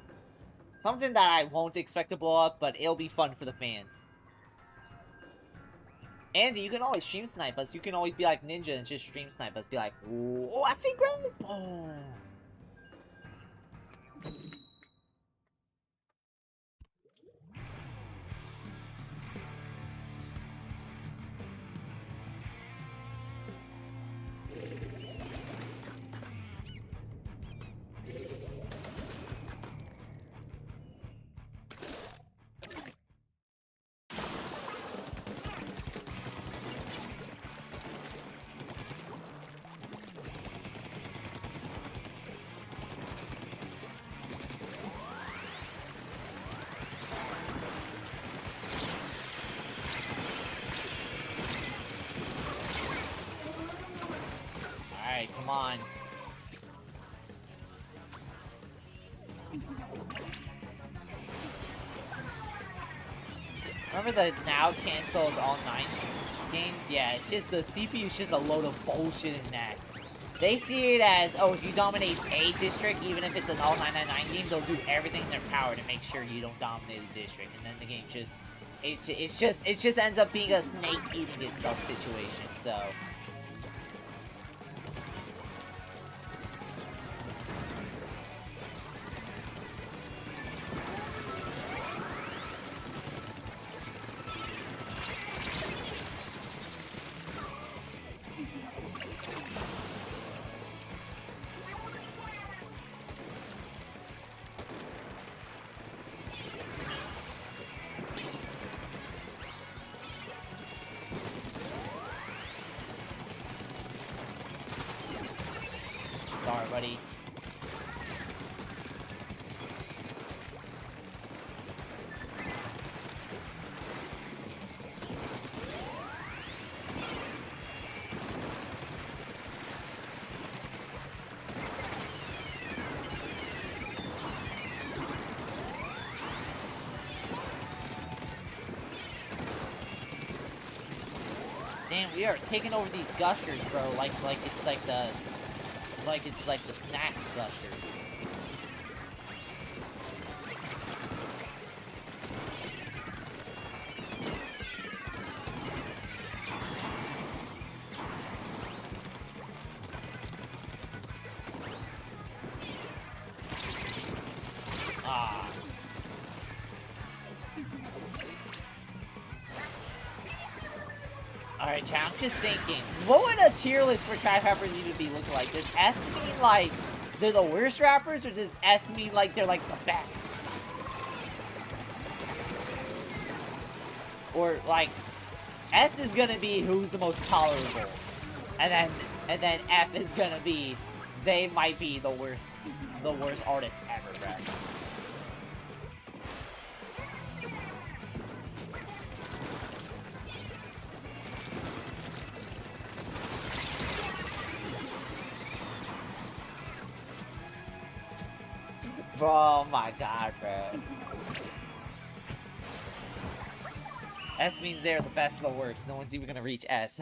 Something that I won't expect to blow up, but it'll be fun for the fans. Andy, you can always stream snipe us. You can always be like Ninja and just stream snipe us. Be like, oh, I see Grandpa. on. Remember the now canceled all 9 games? Yeah, it's just the CPU is just a load of bullshit in that. They see it as, oh, if you dominate a district, even if it's an all 999 game, they'll do everything in their power to make sure you don't dominate a district. And then the game just, it just ends up being a snake eating itself situation. So. Sorry, buddy. Damn, we are taking over these gushers, bro. Like it's like the snacks gushers. Ah. Alright, chat, I'm just thinking, what would a tier list for trash rappers even be looking like? Does S mean like they're the worst rappers, or does S mean like they're like the best? Or like S is gonna be who's the most tolerable, and then F is gonna be they might be the worst artists ever, bro. Oh my god, bro. S means they're the best of the worst. No one's even gonna reach S.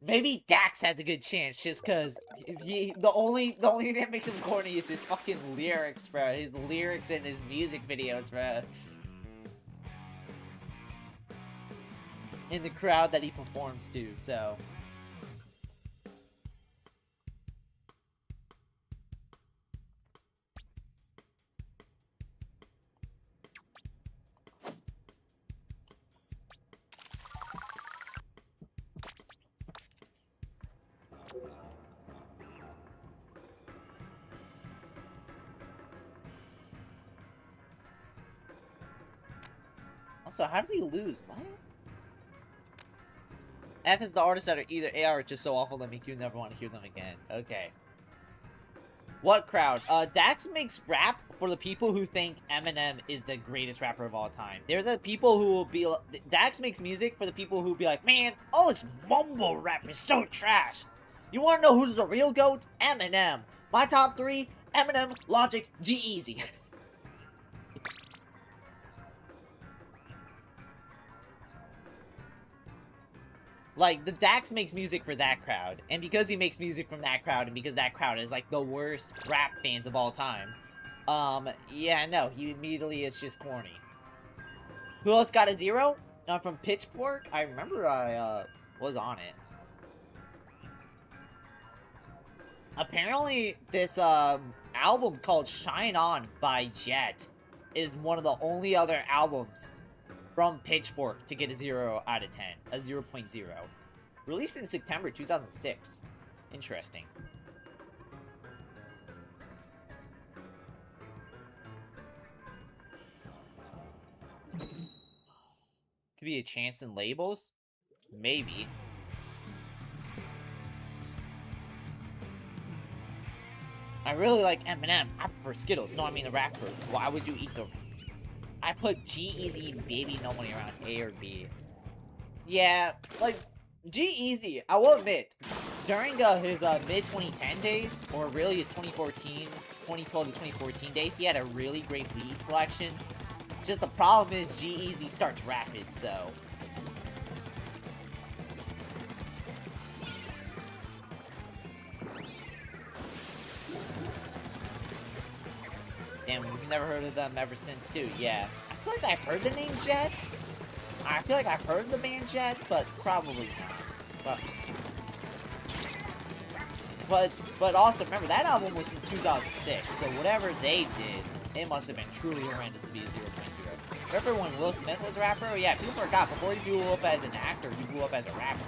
Maybe Dax has a good chance, just cause the only thing that makes him corny is his fucking lyrics, bro. His lyrics and his music videos, bro. In the crowd that he performs to, so. Also, how did we lose? What? F is the artists that are either A or just so awful that make you never want to hear them again. Okay. What crowd? Dax makes rap for the people who think Eminem is the greatest rapper of all time. They're the people who will be... Dax makes music for the people who will be like, man, all this mumble rap is so trash. You want to know who's the real GOAT? Eminem. My top 3, Eminem, Logic, G-Eazy. Like, the Dax makes music for that crowd, and because he makes music from that crowd, and because that crowd is, like, the worst rap fans of all time, yeah, no, he immediately is just corny. Who else got a 0? From Pitchfork? I remember I, was on it. Apparently, this, album called Shine On by Jet is one of the only other albums from Pitchfork to get a 0 out of 10. A 0.0. Released in September 2006. Interesting. Could be a chance in labels? Maybe. I really like Eminem. I prefer Skittles. No, I mean the rapper. Why would you eat them? I put G-Eazy and Baby No Money around A or B. Yeah, like, G-Eazy, I will admit, during his mid-2010 days, or really his 2012 to 2014 days, he had a really great lead selection. Just the problem is G-Eazy starts rapid, so... Damn, we've never heard of them ever since, too. Yeah. I feel like I've heard the name Jet. I feel like I've heard of the band Jet, but probably not. But also, remember, that album was from 2006, so whatever they did, it must have been truly horrendous to be a 0.0. Remember when Will Smith was a rapper? Yeah, people forgot, before he blew up as an actor, he blew up as a rapper.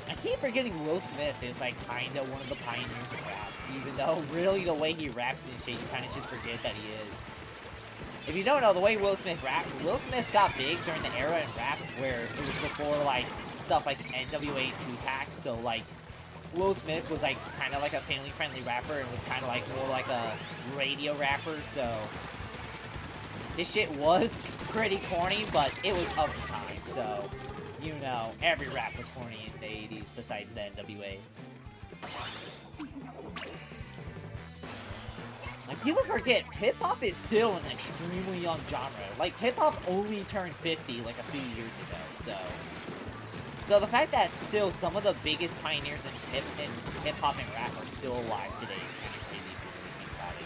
I keep forgetting Will Smith is, like, kinda one of the pioneers of rap, even though, really, the way he raps and shit, you kinda just forget that he is. If you don't know, the way Will Smith rapped, Will Smith got big during the era in rap where it was before, like, stuff like NWA and Tupac, so, like, Will Smith was, like, kind of like a family-friendly rapper and was kind of, like, more like a radio rapper, so... This shit was pretty corny, but it was of the time, so... You know, every rap was corny in the 80s besides the NWA. Like, people forget, hip-hop is still an extremely young genre. Like, hip-hop only turned 50, like, a few years ago, so... So the fact that still some of the biggest pioneers in hip-hop and rap are still alive today is kind of crazy if you really think about it.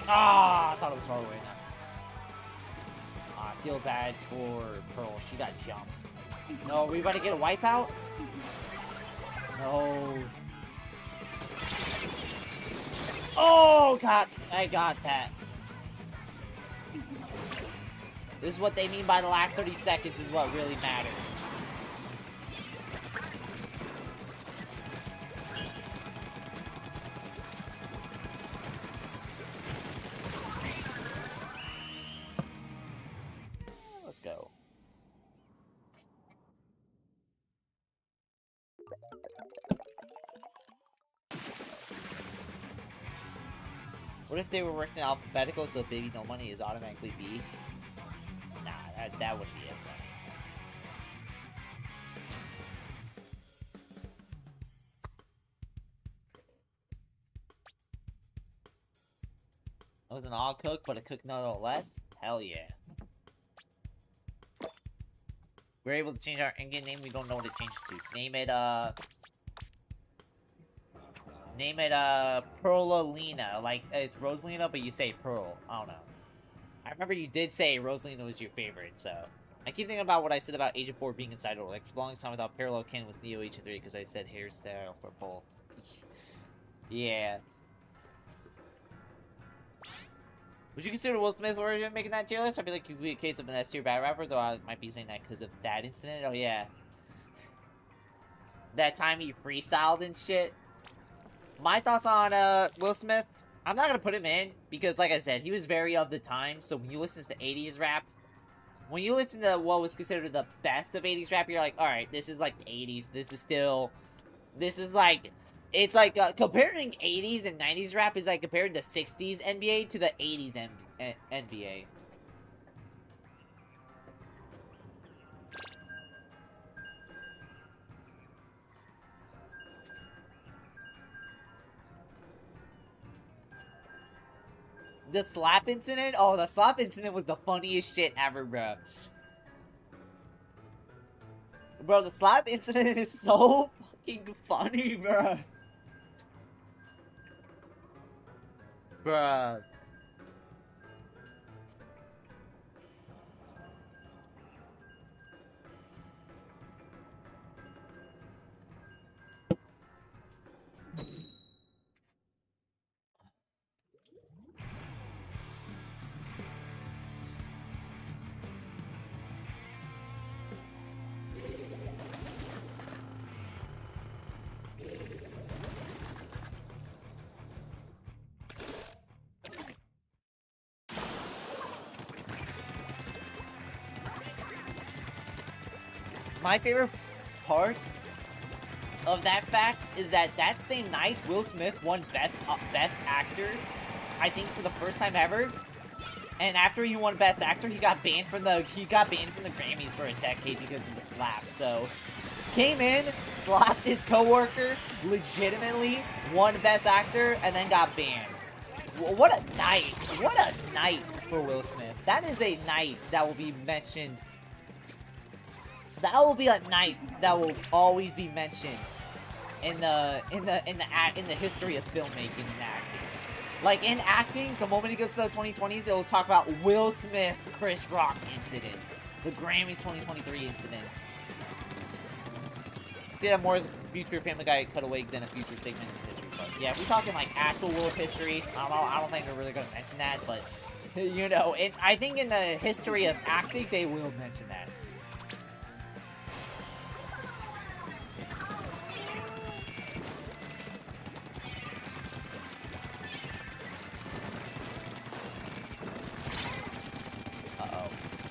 Ah, I thought it was far away now. I feel bad for Pearl. She got jumped. No, are we about to get a wipeout? No. Oh, God. I got that. This is what they mean by the last 30 seconds is what really matters. Let's go. What if they were working alphabetical so Baby No Money is automatically B? Nah, that wouldn't be as funny. It was an all cook, but a cook nonetheless? Hell yeah. We're able to change our in-game name, we don't know what to change it to. Name it, Pearlalina. Like, it's Rosalina, but you say Pearl. I don't know. I remember you did say Rosalina was your favorite, so... I keep thinking about what I said about Agent 4 being inside order. Like, for the longest time I thought Parallel Ken was Neo Agent 3 because I said hairstyle for Paul. Yeah. Would you consider Will Smith version making that tier list? I feel like it could be a case of an S-tier bad rapper, though I might be saying that because of that incident. Oh, yeah. That time he freestyled and shit. My thoughts on Will Smith, I'm not going to put him in because, like I said, he was very of the time. So when you listen to 80s rap, when you listen to what was considered the best of 80s rap, you're like, alright, this is like the 80s. This is like, it's like comparing 80s and 90s rap is like comparing the 60s NBA to the 80s NBA. The slap incident? Oh, the slap incident was the funniest shit ever, bro. Bro, the slap incident is so fucking funny, bro. Bruh. my favorite part of that fact is that that same night, Will Smith won Best Actor, I think for the first time ever. And after he won Best Actor, he got banned from the Grammys for a decade because of the slap. So, came in, slapped his coworker, legitimately won Best Actor, and then got banned. What a night! What a night for Will Smith. That is a night that will be mentioned. That will be a night that will always be mentioned in the history of filmmaking and acting. Like, in acting, the moment it gets to the 2020s, it will talk about Will Smith, Chris Rock incident. The Grammys 2023 incident. See that more as a future Family Guy cutaway than a future segment in history. But yeah, if we're talking, like, actual world history, I don't think they're really going to mention that, but, you know, I think in the history of acting, they will mention that.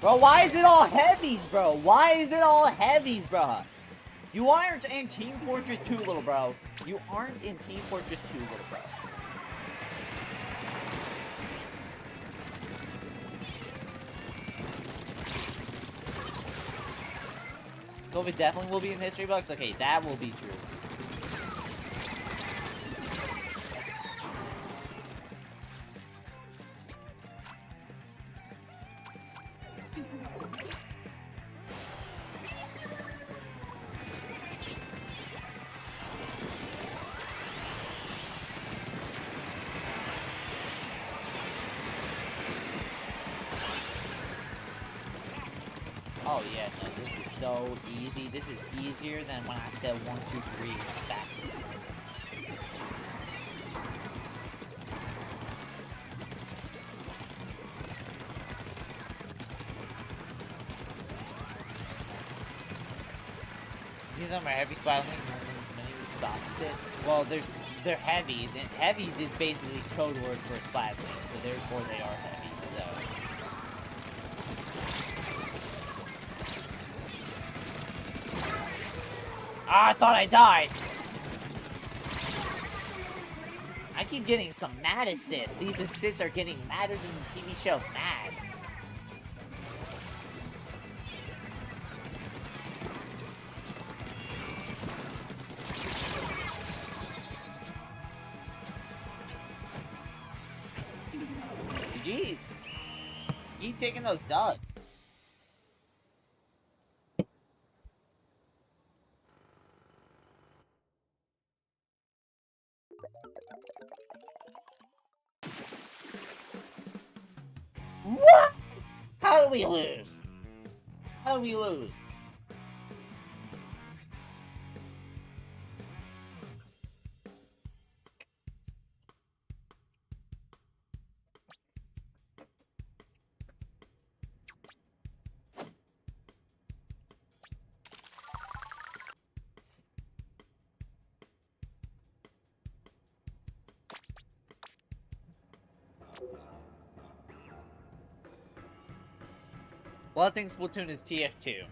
Bro, why is it all heavies, bro? Why is it all heavies, bro? You aren't in Team Fortress 2, little bro. You aren't in Team Fortress 2, little bro. COVID definitely will be in history books? Okay, that will be true. Oh yeah, no, this is so easy. This is easier than when I said 1, 2, 3 backwards. These are my heavy spiraling opposite. Well, they're heavies, and heavies is basically code word for splat wings, so therefore they are heavies, so. Ah, I thought I died! I keep getting some mad assists. These assists are getting madder than the TV show Mad. Jeez. Keep taking those dubs. What? How did we lose? How did we lose? Well, I think Splatoon is TF2.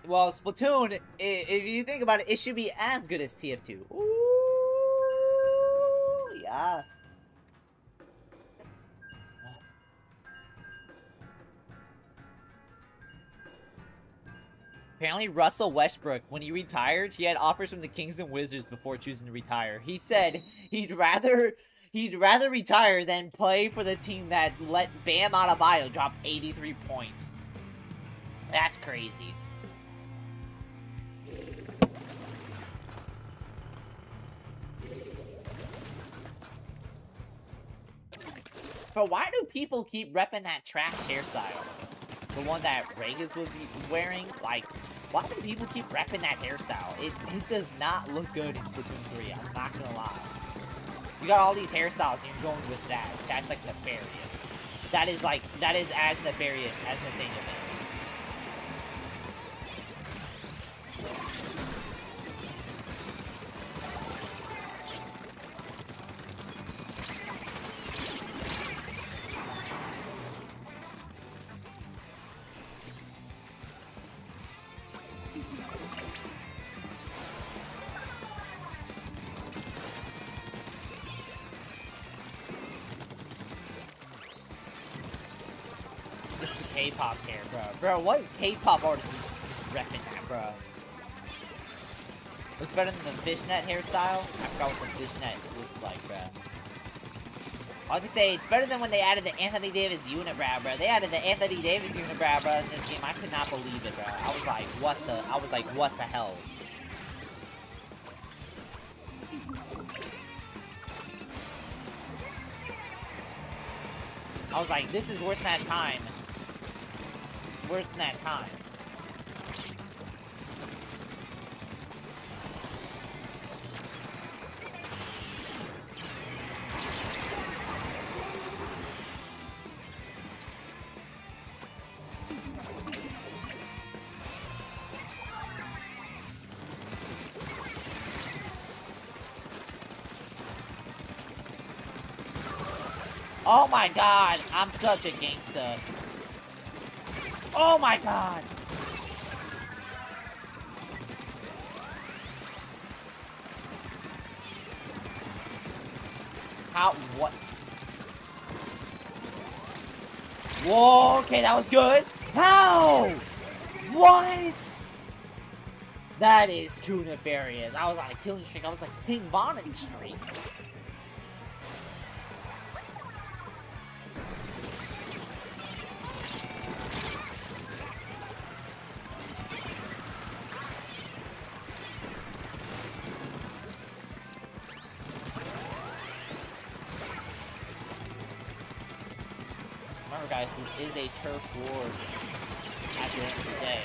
Well, Splatoon, if you think about it, it should be as good as TF2. Ooh, yeah. Apparently, Russell Westbrook, when he retired, he had offers from the Kings and Wizards before choosing to retire. He said he'd rather retire than play for the team that let Bam Adebayo drop 83 points. That's crazy. But why do people keep repping that trash hairstyle? The one that Regas was wearing? Like, why do people keep repping that hairstyle? It does not look good in Splatoon 3, I'm not gonna lie. You got all these hairstyles and you're going with that. That's like nefarious. That is as nefarious as the thing of it. K-pop hair, bro. Bro, what K-pop artist is repping that, bro? Looks better than the fishnet hairstyle. I forgot what the fishnet looked like, bro. I can say it's better than when they added the Anthony Davis unibrow, bro. They added the Anthony Davis unibrow, bro, in this game. I could not believe it, bro. I was like, what the hell? I was like, this is worse than that time. Worse than that time. Oh my god, I'm such a gangsta. Oh my god. How, what? Whoa, okay, that was good. How? What? That is too nefarious. I was on a killing streak. I was like King Von in streaks. Remember, guys, this is a turf war at the end of the day.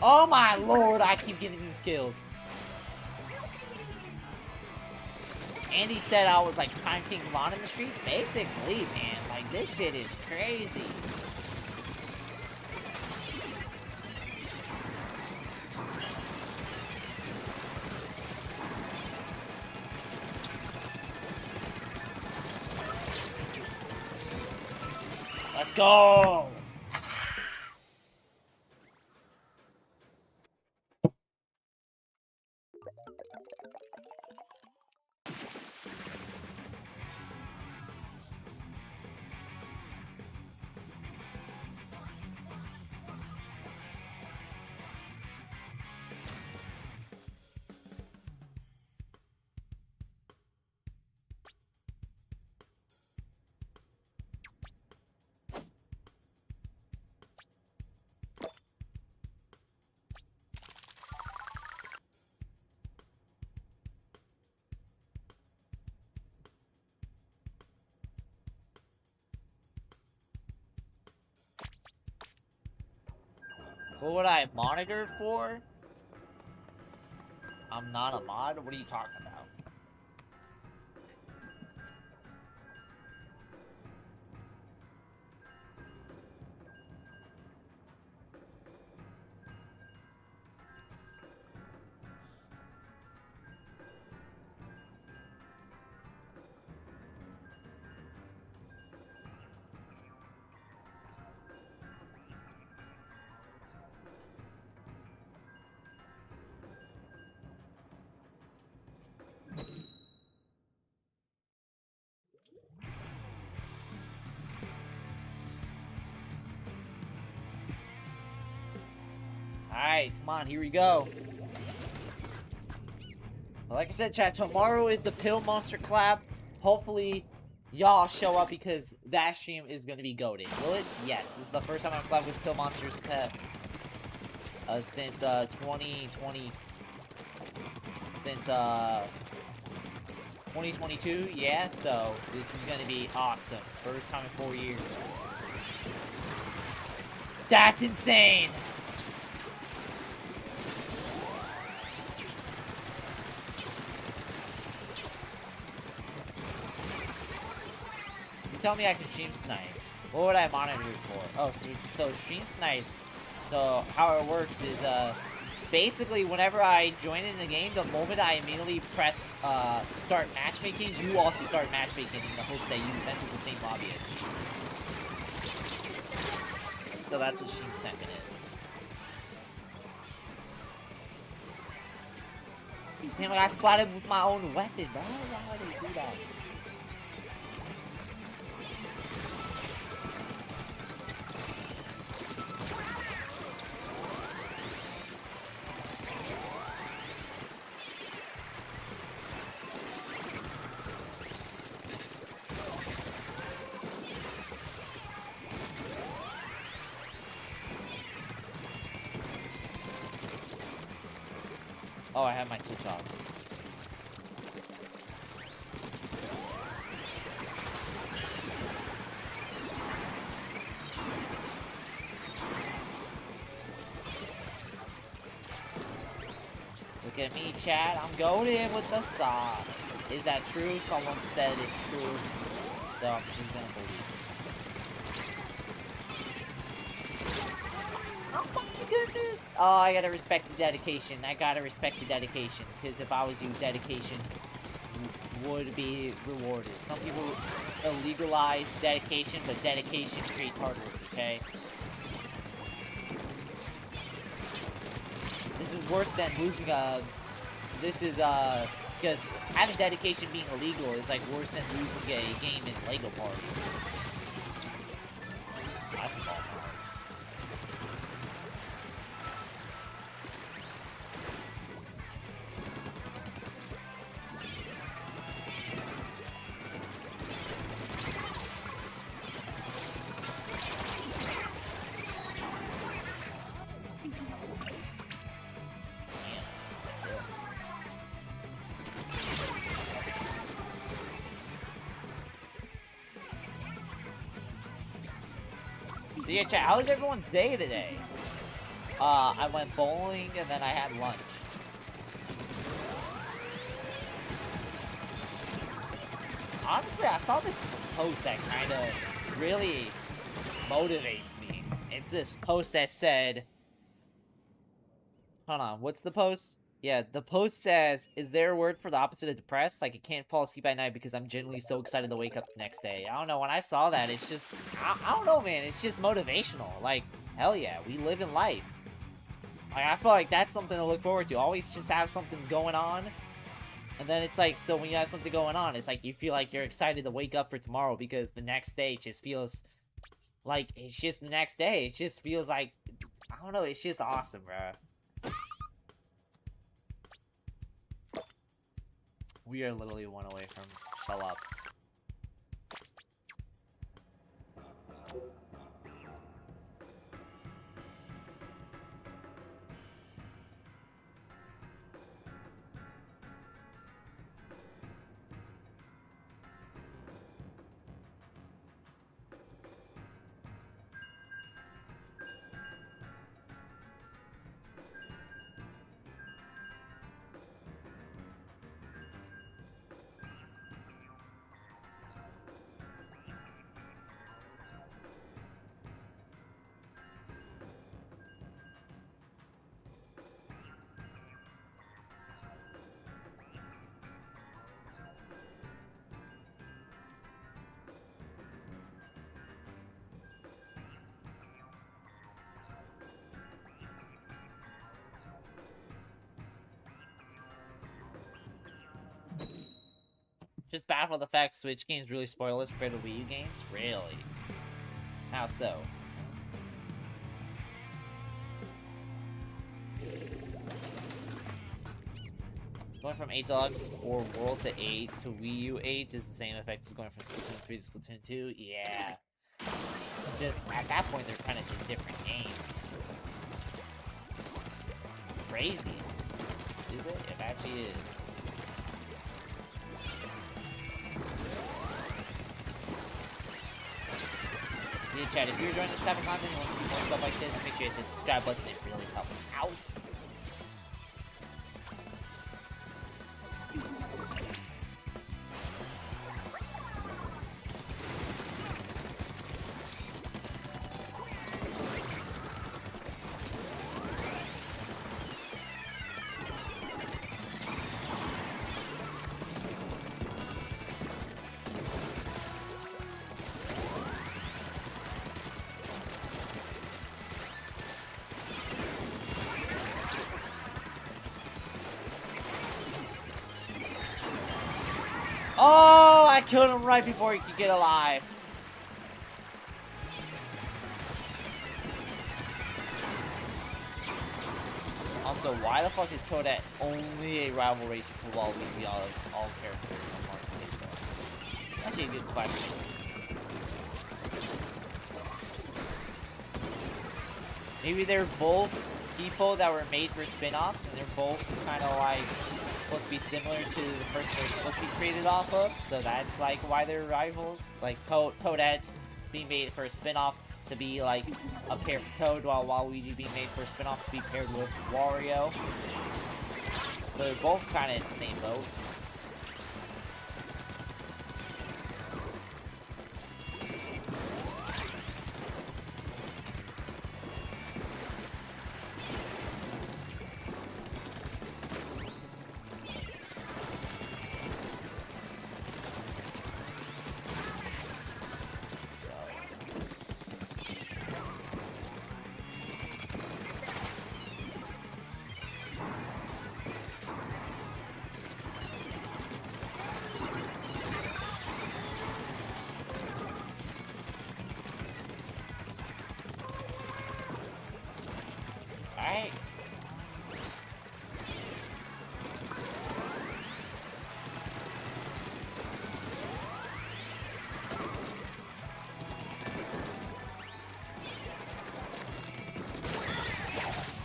Oh my lord, I keep getting these kills. Andy said I was like Prime King Von in the streets. Basically, man, like this shit is crazy. Let's go! What would I monitor for? I'm not a mod? What are you talking about? Alright, come on, here we go. Well, like I said, chat, tomorrow is the Pill Monster collab. Hopefully, y'all show up because that stream is going to be goated. Will it? Yes. This is the first time I'm collab with Pill Monsters since 2020. Since 2022, yeah, so this is going to be awesome. First time in 4 years. That's insane! Tell me I can stream snipe. What would I monitor it for? Oh, so stream snipe. So how it works is basically whenever I join in the game, the moment I immediately press start matchmaking, you also start matchmaking in the hopes that you enter the same lobby as me. So that's what stream sniping is. Damn, I got spotted with my own weapon, bro. Why would they do that? Oh, I have my switch off. Look at me, chat. I'm going in with the sauce. Is that true? Someone said it's true. So I'm just gonna believe it. Oh my goodness! Oh, I gotta respect the dedication. I gotta respect the dedication. Because if I was you, dedication would be rewarded. Some people illegalize dedication, but dedication creates hard work, okay? This is worse than losing a... This is, because having dedication being illegal is, like, worse than losing a game in Lego Party. That's a ball. Yeah, chat, how was everyone's day today? I went bowling and then I had lunch. Honestly, I saw this post that kind of really motivates me. It's this post that said... Hold on, what's the post? Yeah, the post says, is there a word for the opposite of depressed? Like, I can't fall asleep at night because I'm genuinely so excited to wake up the next day. I don't know, when I saw that, it's just... I don't know, man. It's just motivational. Like, hell yeah, we live in life. Like, I feel like that's something to look forward to. Always just have something going on. And then it's like, so when you have something going on, it's like you feel like you're excited to wake up for tomorrow because the next day just feels... like, it's just the next day. It just feels like... I don't know, it's just awesome, bruh. We are literally one away from shell up. Just baffled the fact Switch games really spoil us compared to Wii U games? Really? How so? Going from 8 Deluxe or World to 8 to Wii U 8 is the same effect as going from Splatoon 3 to Splatoon 2? Yeah. Just, at that point, they're kind of just different games. Crazy. Is it? It actually is. Yeah, chat, if you're enjoying this type of content and you want to see more stuff like this, make sure you hit the subscribe button. It really helps out. Oh, I killed him right before he could get alive. Also, why the fuck is Toadette only a rival racer for Waluigi out of all characters on Market? Actually a good question. Maybe they're both people that were made for spin-offs, and they're both kind of like supposed to be similar to the person they're supposed to be created off of. So that's like why they're rivals. Like Toadette being made for a spin-off to be like a pair of Toad, while Waluigi being made for a spin-off to be paired with Wario. So they're both kind of in the same boat. Alright.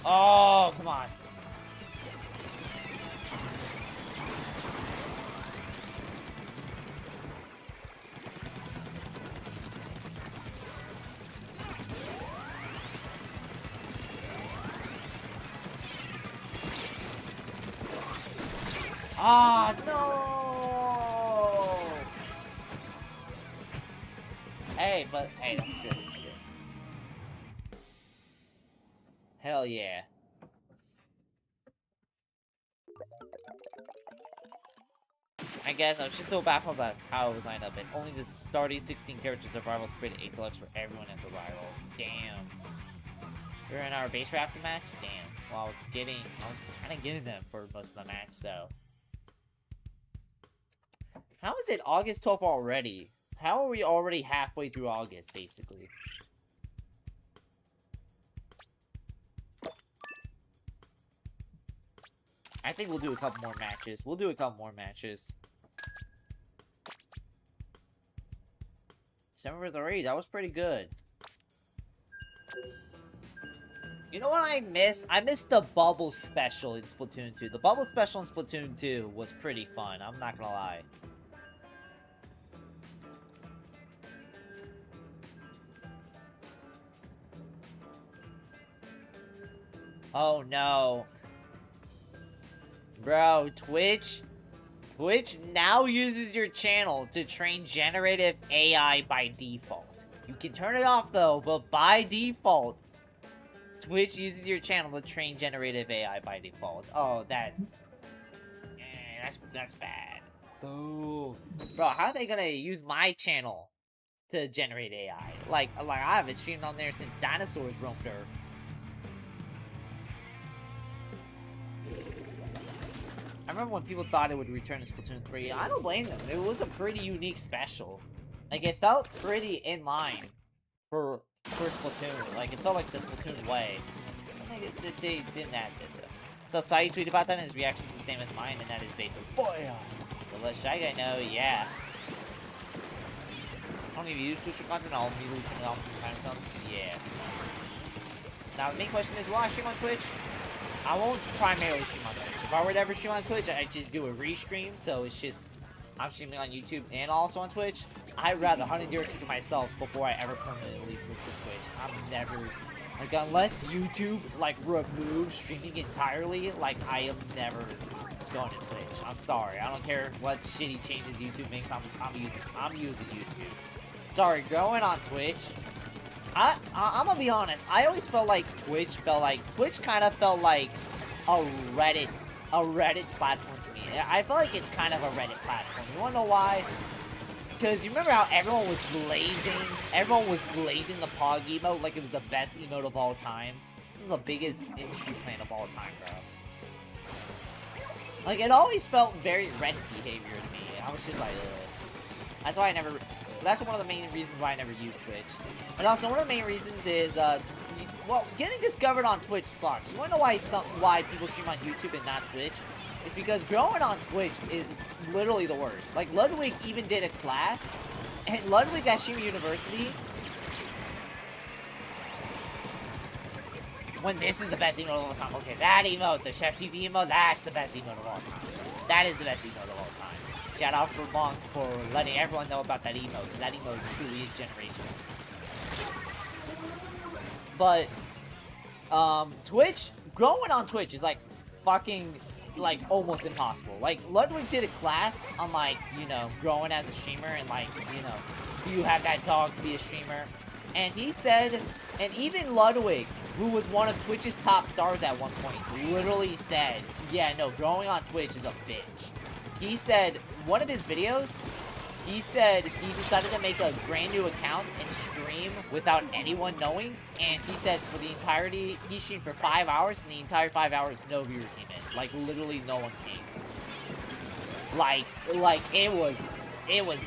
Oh, come on. Ah, no! Hey, but hey, that's good. That's good. Hell yeah. I guess I'm just so baffled about how it was lined up, and only the starting 16 characters of Rivals created 8 deluxe for everyone as a rival. Damn. We're in our base rafting match? Damn. Well, I was kind of getting them for most of the match, so. How is it August 12th already? How are we already halfway through August, basically? I think we'll do a couple more matches. December 3, that was pretty good. You know what I miss? I miss the Bubble Special in Splatoon 2. The Bubble Special in Splatoon 2 was pretty fun, I'm not gonna lie. Oh no. Bro, Twitch now uses your channel to train generative AI by default. You can turn it off though, but by default, Twitch uses your channel to train generative AI by default. Oh, that's bad. Boo. Bro, how are they gonna use my channel to generate AI? Like I haven't streamed on there since dinosaurs roamed Earth. I remember when people thought it would return to Splatoon 3. I don't blame them. It was a pretty unique special. Like, it felt pretty in line for Splatoon. Like, it felt like the Splatoon way. I think they didn't add this. So, Sai tweeted about that, and his reaction's the same as mine, and that is basically, boy, so let Shy Guy know, yeah. I don't even use Twitch content, I'll immediately turn it off when the time comes. Yeah. Now, the main question is, will I stream on Twitch? I won't primarily stream on Twitch. If I were to ever stream on Twitch, I'd just do a restream, so it's just, I'm streaming on YouTube and also on Twitch. I'd rather hunt deer to myself before I ever permanently move to Twitch. I'm never, like, unless YouTube, like, removes streaming entirely, like, I am never going to Twitch. I'm sorry. I don't care what shitty changes YouTube makes, I'm using YouTube. Sorry, growing on Twitch, I'm gonna be honest, I always felt like Twitch kind of felt like a Reddit platform to me. I feel like it's kind of a Reddit platform. You wanna know why? Because you remember how everyone was glazing the Pog emote like it was the best emote of all time? This is the biggest industry plan of all time, bro. Like, it always felt very Reddit behavior to me. I was just like, ugh. That's why that's one of the main reasons why I never used Twitch. And also, one of the main reasons is, well, getting discovered on Twitch sucks. You wanna know why people stream on YouTube and not Twitch? It's because growing on Twitch is literally the worst. Like, Ludwig even did a class, and Ludwig at Streamer University, when this is the best emote of all time. Okay, that emote, the Chef PB emote, that's the best emote of all time. That is the best emote of all time. Shout out for Monk for letting everyone know about that emote, because that emote truly is generational. But, Twitch, growing on Twitch is, like, fucking, like, almost impossible. Like, Ludwig did a class on, like, you know, growing as a streamer, and, like, you know, do you have that dog to be a streamer? And he said, and even Ludwig, who was one of Twitch's top stars at one point, literally said, yeah, no, growing on Twitch is a bitch. He said, one of his videos, he said he decided to make a brand new account and stream without anyone knowing, and he said for the entirety, he streamed for 5 hours, and the entire 5 hours, no viewer came in. Like, literally no one came. Like, it was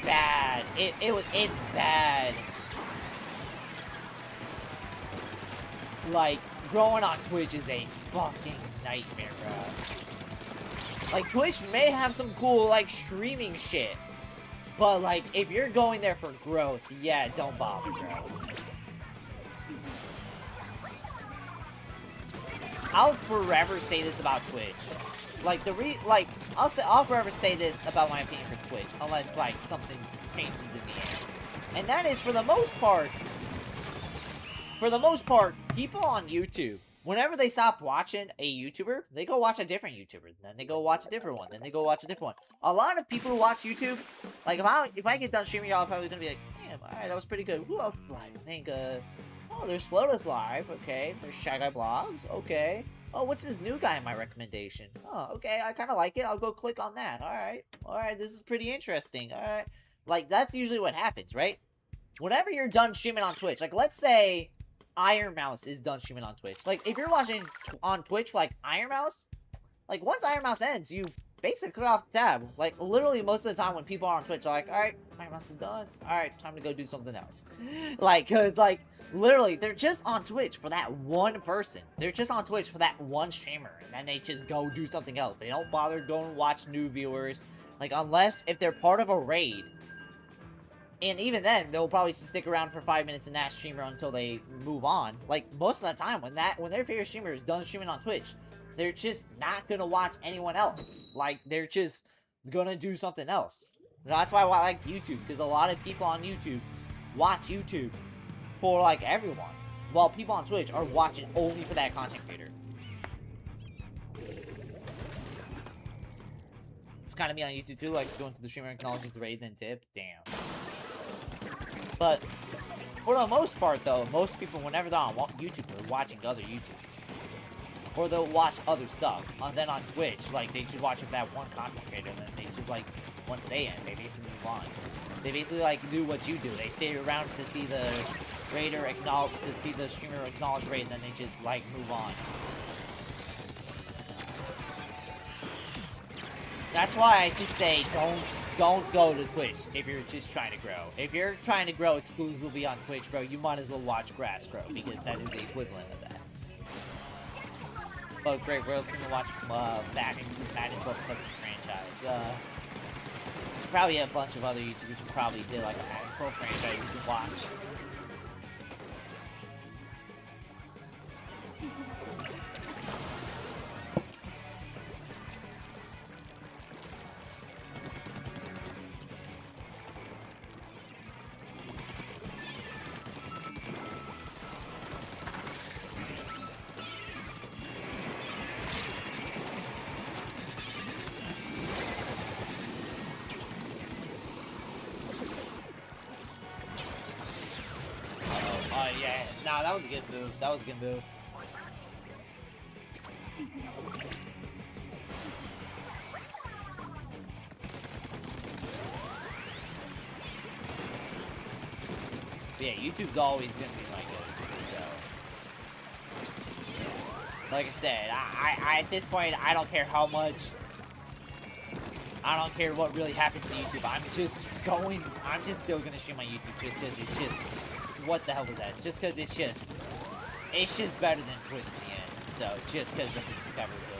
bad. It's bad. Like, growing on Twitch is a fucking nightmare, bro. Like, Twitch may have some cool, like, streaming shit. But, like, if you're going there for growth, yeah, don't bother, bro. I'll forever say this about Twitch. Like, I'll forever say this about my opinion for Twitch, unless, like, something changes in the end. And that is, for the most part, people on YouTube, whenever they stop watching a YouTuber, they go watch a different YouTuber. Then they go watch a different one. Then they go watch a different one. A lot of people who watch YouTube, like, if I get done streaming, y'all probably gonna be like, damn, alright, that was pretty good. Who else is live? I think, oh, there's Flotus live. Okay. There's Shy Guy Blogs. Okay. Oh, what's this new guy in my recommendation? Oh, okay, I kind of like it. I'll go click on that. Alright. Alright, this is pretty interesting. Alright. Like, that's usually what happens, right? Whenever you're done streaming on Twitch, like, let's say Iron Mouse is done streaming on Twitch. Like, if you're watching on Twitch, like, Iron Mouse, like, once Iron Mouse ends, you basically click off the tab. Like, literally, most of the time when people are on Twitch, they're like, alright, Iron Mouse is done. Alright, time to go do something else. Like, cause, like, literally, they're just on Twitch for that one person. They're just on Twitch for that one streamer. And then they just go do something else. They don't bother going and watch new viewers. Like, unless if they're part of a raid. And even then, they'll probably stick around for 5 minutes in that streamer until they move on. Like, most of the time, when their favorite streamer is done streaming on Twitch, they're just not gonna watch anyone else. Like, they're just gonna do something else. That's why I like YouTube, because a lot of people on YouTube watch YouTube for, like, everyone. While people on Twitch are watching only for that content creator. It's kind of me on YouTube, too, like, going to the streamer, acknowledges the raid, then tip. Damn. But, for the most part, though, most people, whenever they're on YouTube, they're watching other YouTubers. Or they'll watch other stuff. And then on Twitch, like, they just watch that one content creator, and then they just, like, once they end, they basically move on. They basically, like, do what you do. They stay around to see the raider acknowledge, to see the streamer acknowledge raid, and then they just, like, move on. That's why I just say, don't go to Twitch if you're just trying to grow. If you're trying to grow exclusively on Twitch, bro, you might as well watch grass grow, because that is the equivalent of that. But great, we're also gonna watch Madden Custom Franchise. There's probably a bunch of other YouTubers who probably did like a Madden Pro franchise you can watch. Yeah, nah, that was a good move. That was a good move. But yeah, YouTube's always gonna be my go-to, so. Like I said, I at this point, I don't care how much. I don't care what really happens to YouTube. I'm just still gonna stream on YouTube just because it's just. What the hell was that? Just because it's just better than Twitch in the end. So, just because of the discoverability.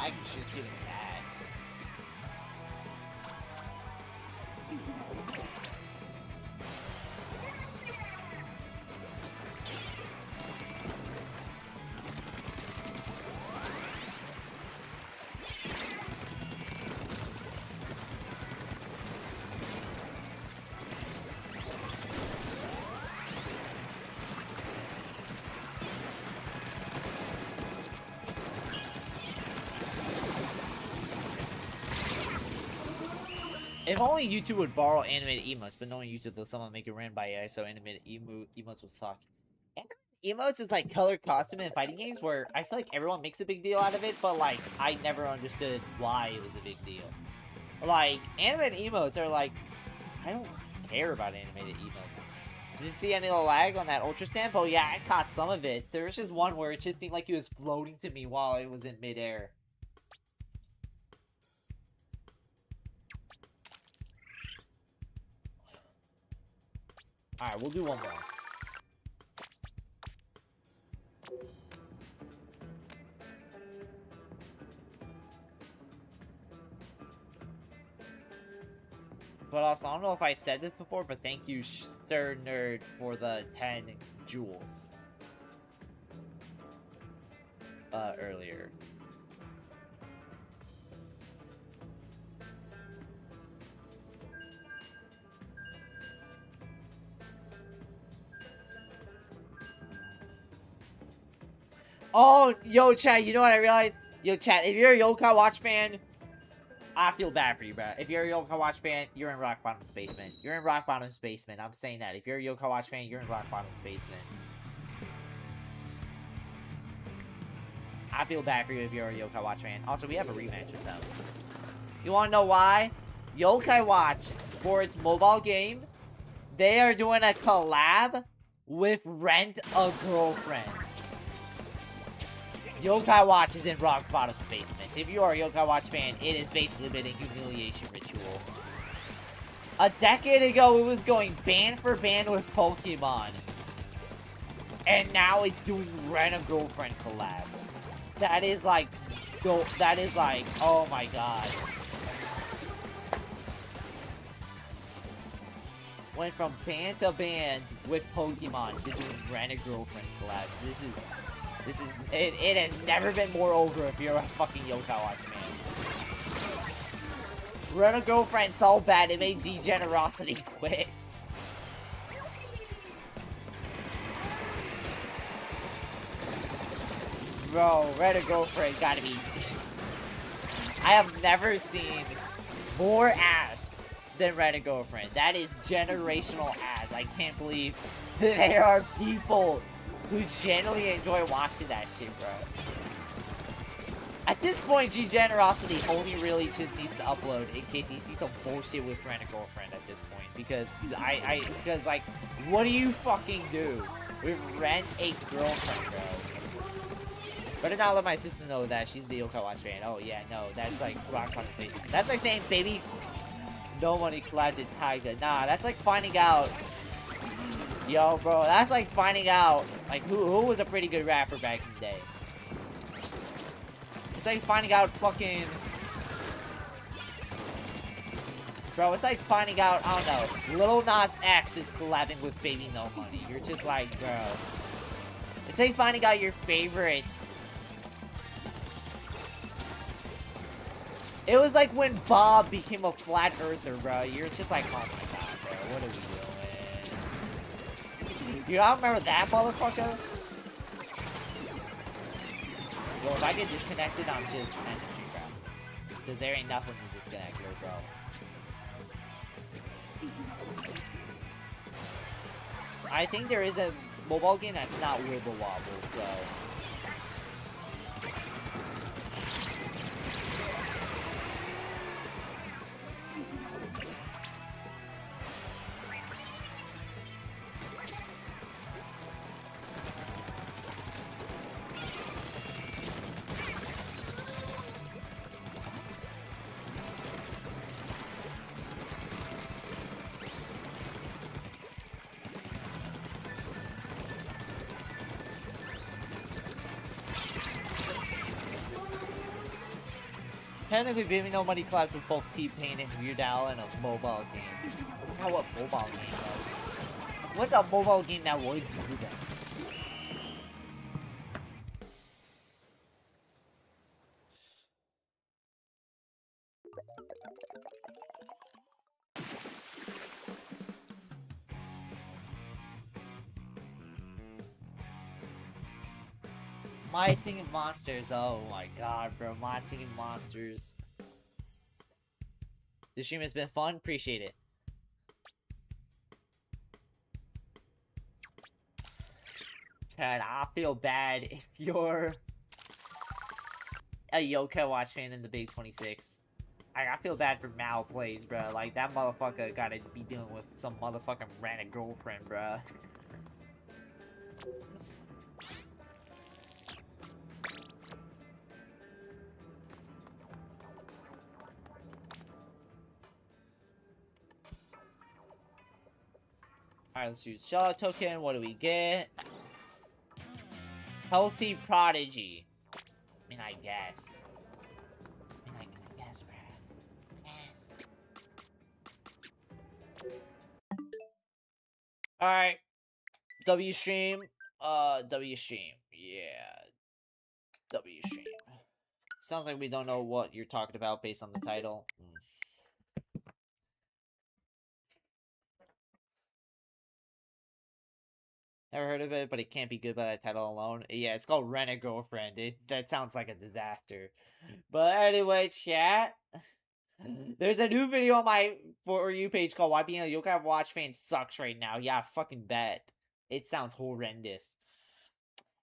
lag is just getting bad. If only YouTube would borrow animated emotes, but knowing YouTube, though someone make it ran by AI, so animated emotes would suck. Animated emotes is like colored costume in fighting games where I feel like everyone makes a big deal out of it, but like, I never understood why it was a big deal. Like, animated emotes are like, I don't care about animated emotes. Did you see any of the lag on that Ultra Stamp? Oh yeah, I caught some of it. There was just one where it just seemed like he was floating to me while it was in midair. Alright, we'll do one more. But also, I don't know if I said this before, but thank you, Sir Nerd, for the 10 jewels. Earlier. Oh, yo, chat, you know what I realized? Yo, chat, if you're a Yokai Watch fan, I feel bad for you, bro. If you're a Yokai Watch fan, you're in Rock Bottom's basement. You're in Rock Bottom's basement. I'm saying that. If you're a Yokai Watch fan, you're in Rock Bottom's basement. I feel bad for you if you're a Yokai Watch fan. Also, we have a rematch with them. You wanna know why? Yokai Watch, for its mobile game, they are doing a collab with Rent a Girlfriend. Yokai Watch is in Rock Bottom's basement. If you are a Yokai Watch fan, it has basically been a humiliation ritual. A decade ago, it was going band for band with Pokemon. And now it's doing Rent a Girlfriend collabs. That is like, oh my god. Went from band to band with Pokemon to doing Rent a Girlfriend collabs. It has never been more over if you're a fucking Yokai Watch fan. Rent a Girlfriend so bad it made Degenerosity quit. Bro, Rent a Girlfriend gotta be... I have never seen more ass than Rent a Girlfriend. That is generational ass. I can't believe there are people who genuinely enjoy watching that shit, bro. At this point, G-Generosity only really just needs to upload in case he sees some bullshit with Rent a Girlfriend at this point. Because, because, like, what do you fucking do with Rent a Girlfriend, bro? Better not let my sister know that she's the Yokai Watch fan. Oh, yeah, no, that's like rock conversation. That's like saying, baby, no money collabed Tiger. Nah, that's like finding out. Yo, bro, that's like finding out, like, who was a pretty good rapper back in the day. It's like finding out fucking... Bro, it's like finding out, I don't know, Lil Nas X is collabing with Baby No Money. You're just like, bro. It's like finding out your favorite... It was like when Bob became a flat earther, bro. You're just like, oh my god, bro, what are we doing? You don't remember that motherfucker? Well, if I get disconnected, I'm just ending, bro. Because there ain't nothing to disconnect here, bro. I think there is a mobile game that's not Wibble Wobble, so... Technically, Baby No Money collabs with both T-Pain and Weird Al in a mobile game. I forgot what mobile game was. What's a mobile game that would do that? My Singing Monsters. Oh my god, bro. My Singing Monsters. The stream has been fun. Appreciate it. Chad, I feel bad if you're a Yoka Watch fan in the Big 26. I feel bad for Mal Plays, bro. Like, that motherfucker gotta be dealing with some motherfucking random girlfriend, bro. Alright, let's use Shadow Token. What do we get? Healthy Prodigy. I mean, I guess. I guess, bro. Yes. Alright. W stream. W stream. Yeah. W stream. Sounds like we don't know what you're talking about based on the title. Never heard of it, but it can't be good by that title alone. Yeah, it's called Rent a Girlfriend. That sounds like a disaster. But anyway, chat. There's a new video on my For You page called Why Being a Yokai Watch Fan Sucks Right Now. Yeah, fucking bet. It sounds horrendous.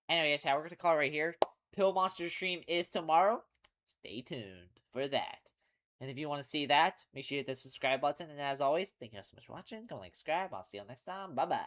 Anyway, chat, we're going to call it right here. Pill Monster stream is tomorrow. Stay tuned for that. And if you want to see that, make sure you hit the subscribe button. And as always, thank you so much for watching. Go like, subscribe. I'll see you next time. Bye-bye.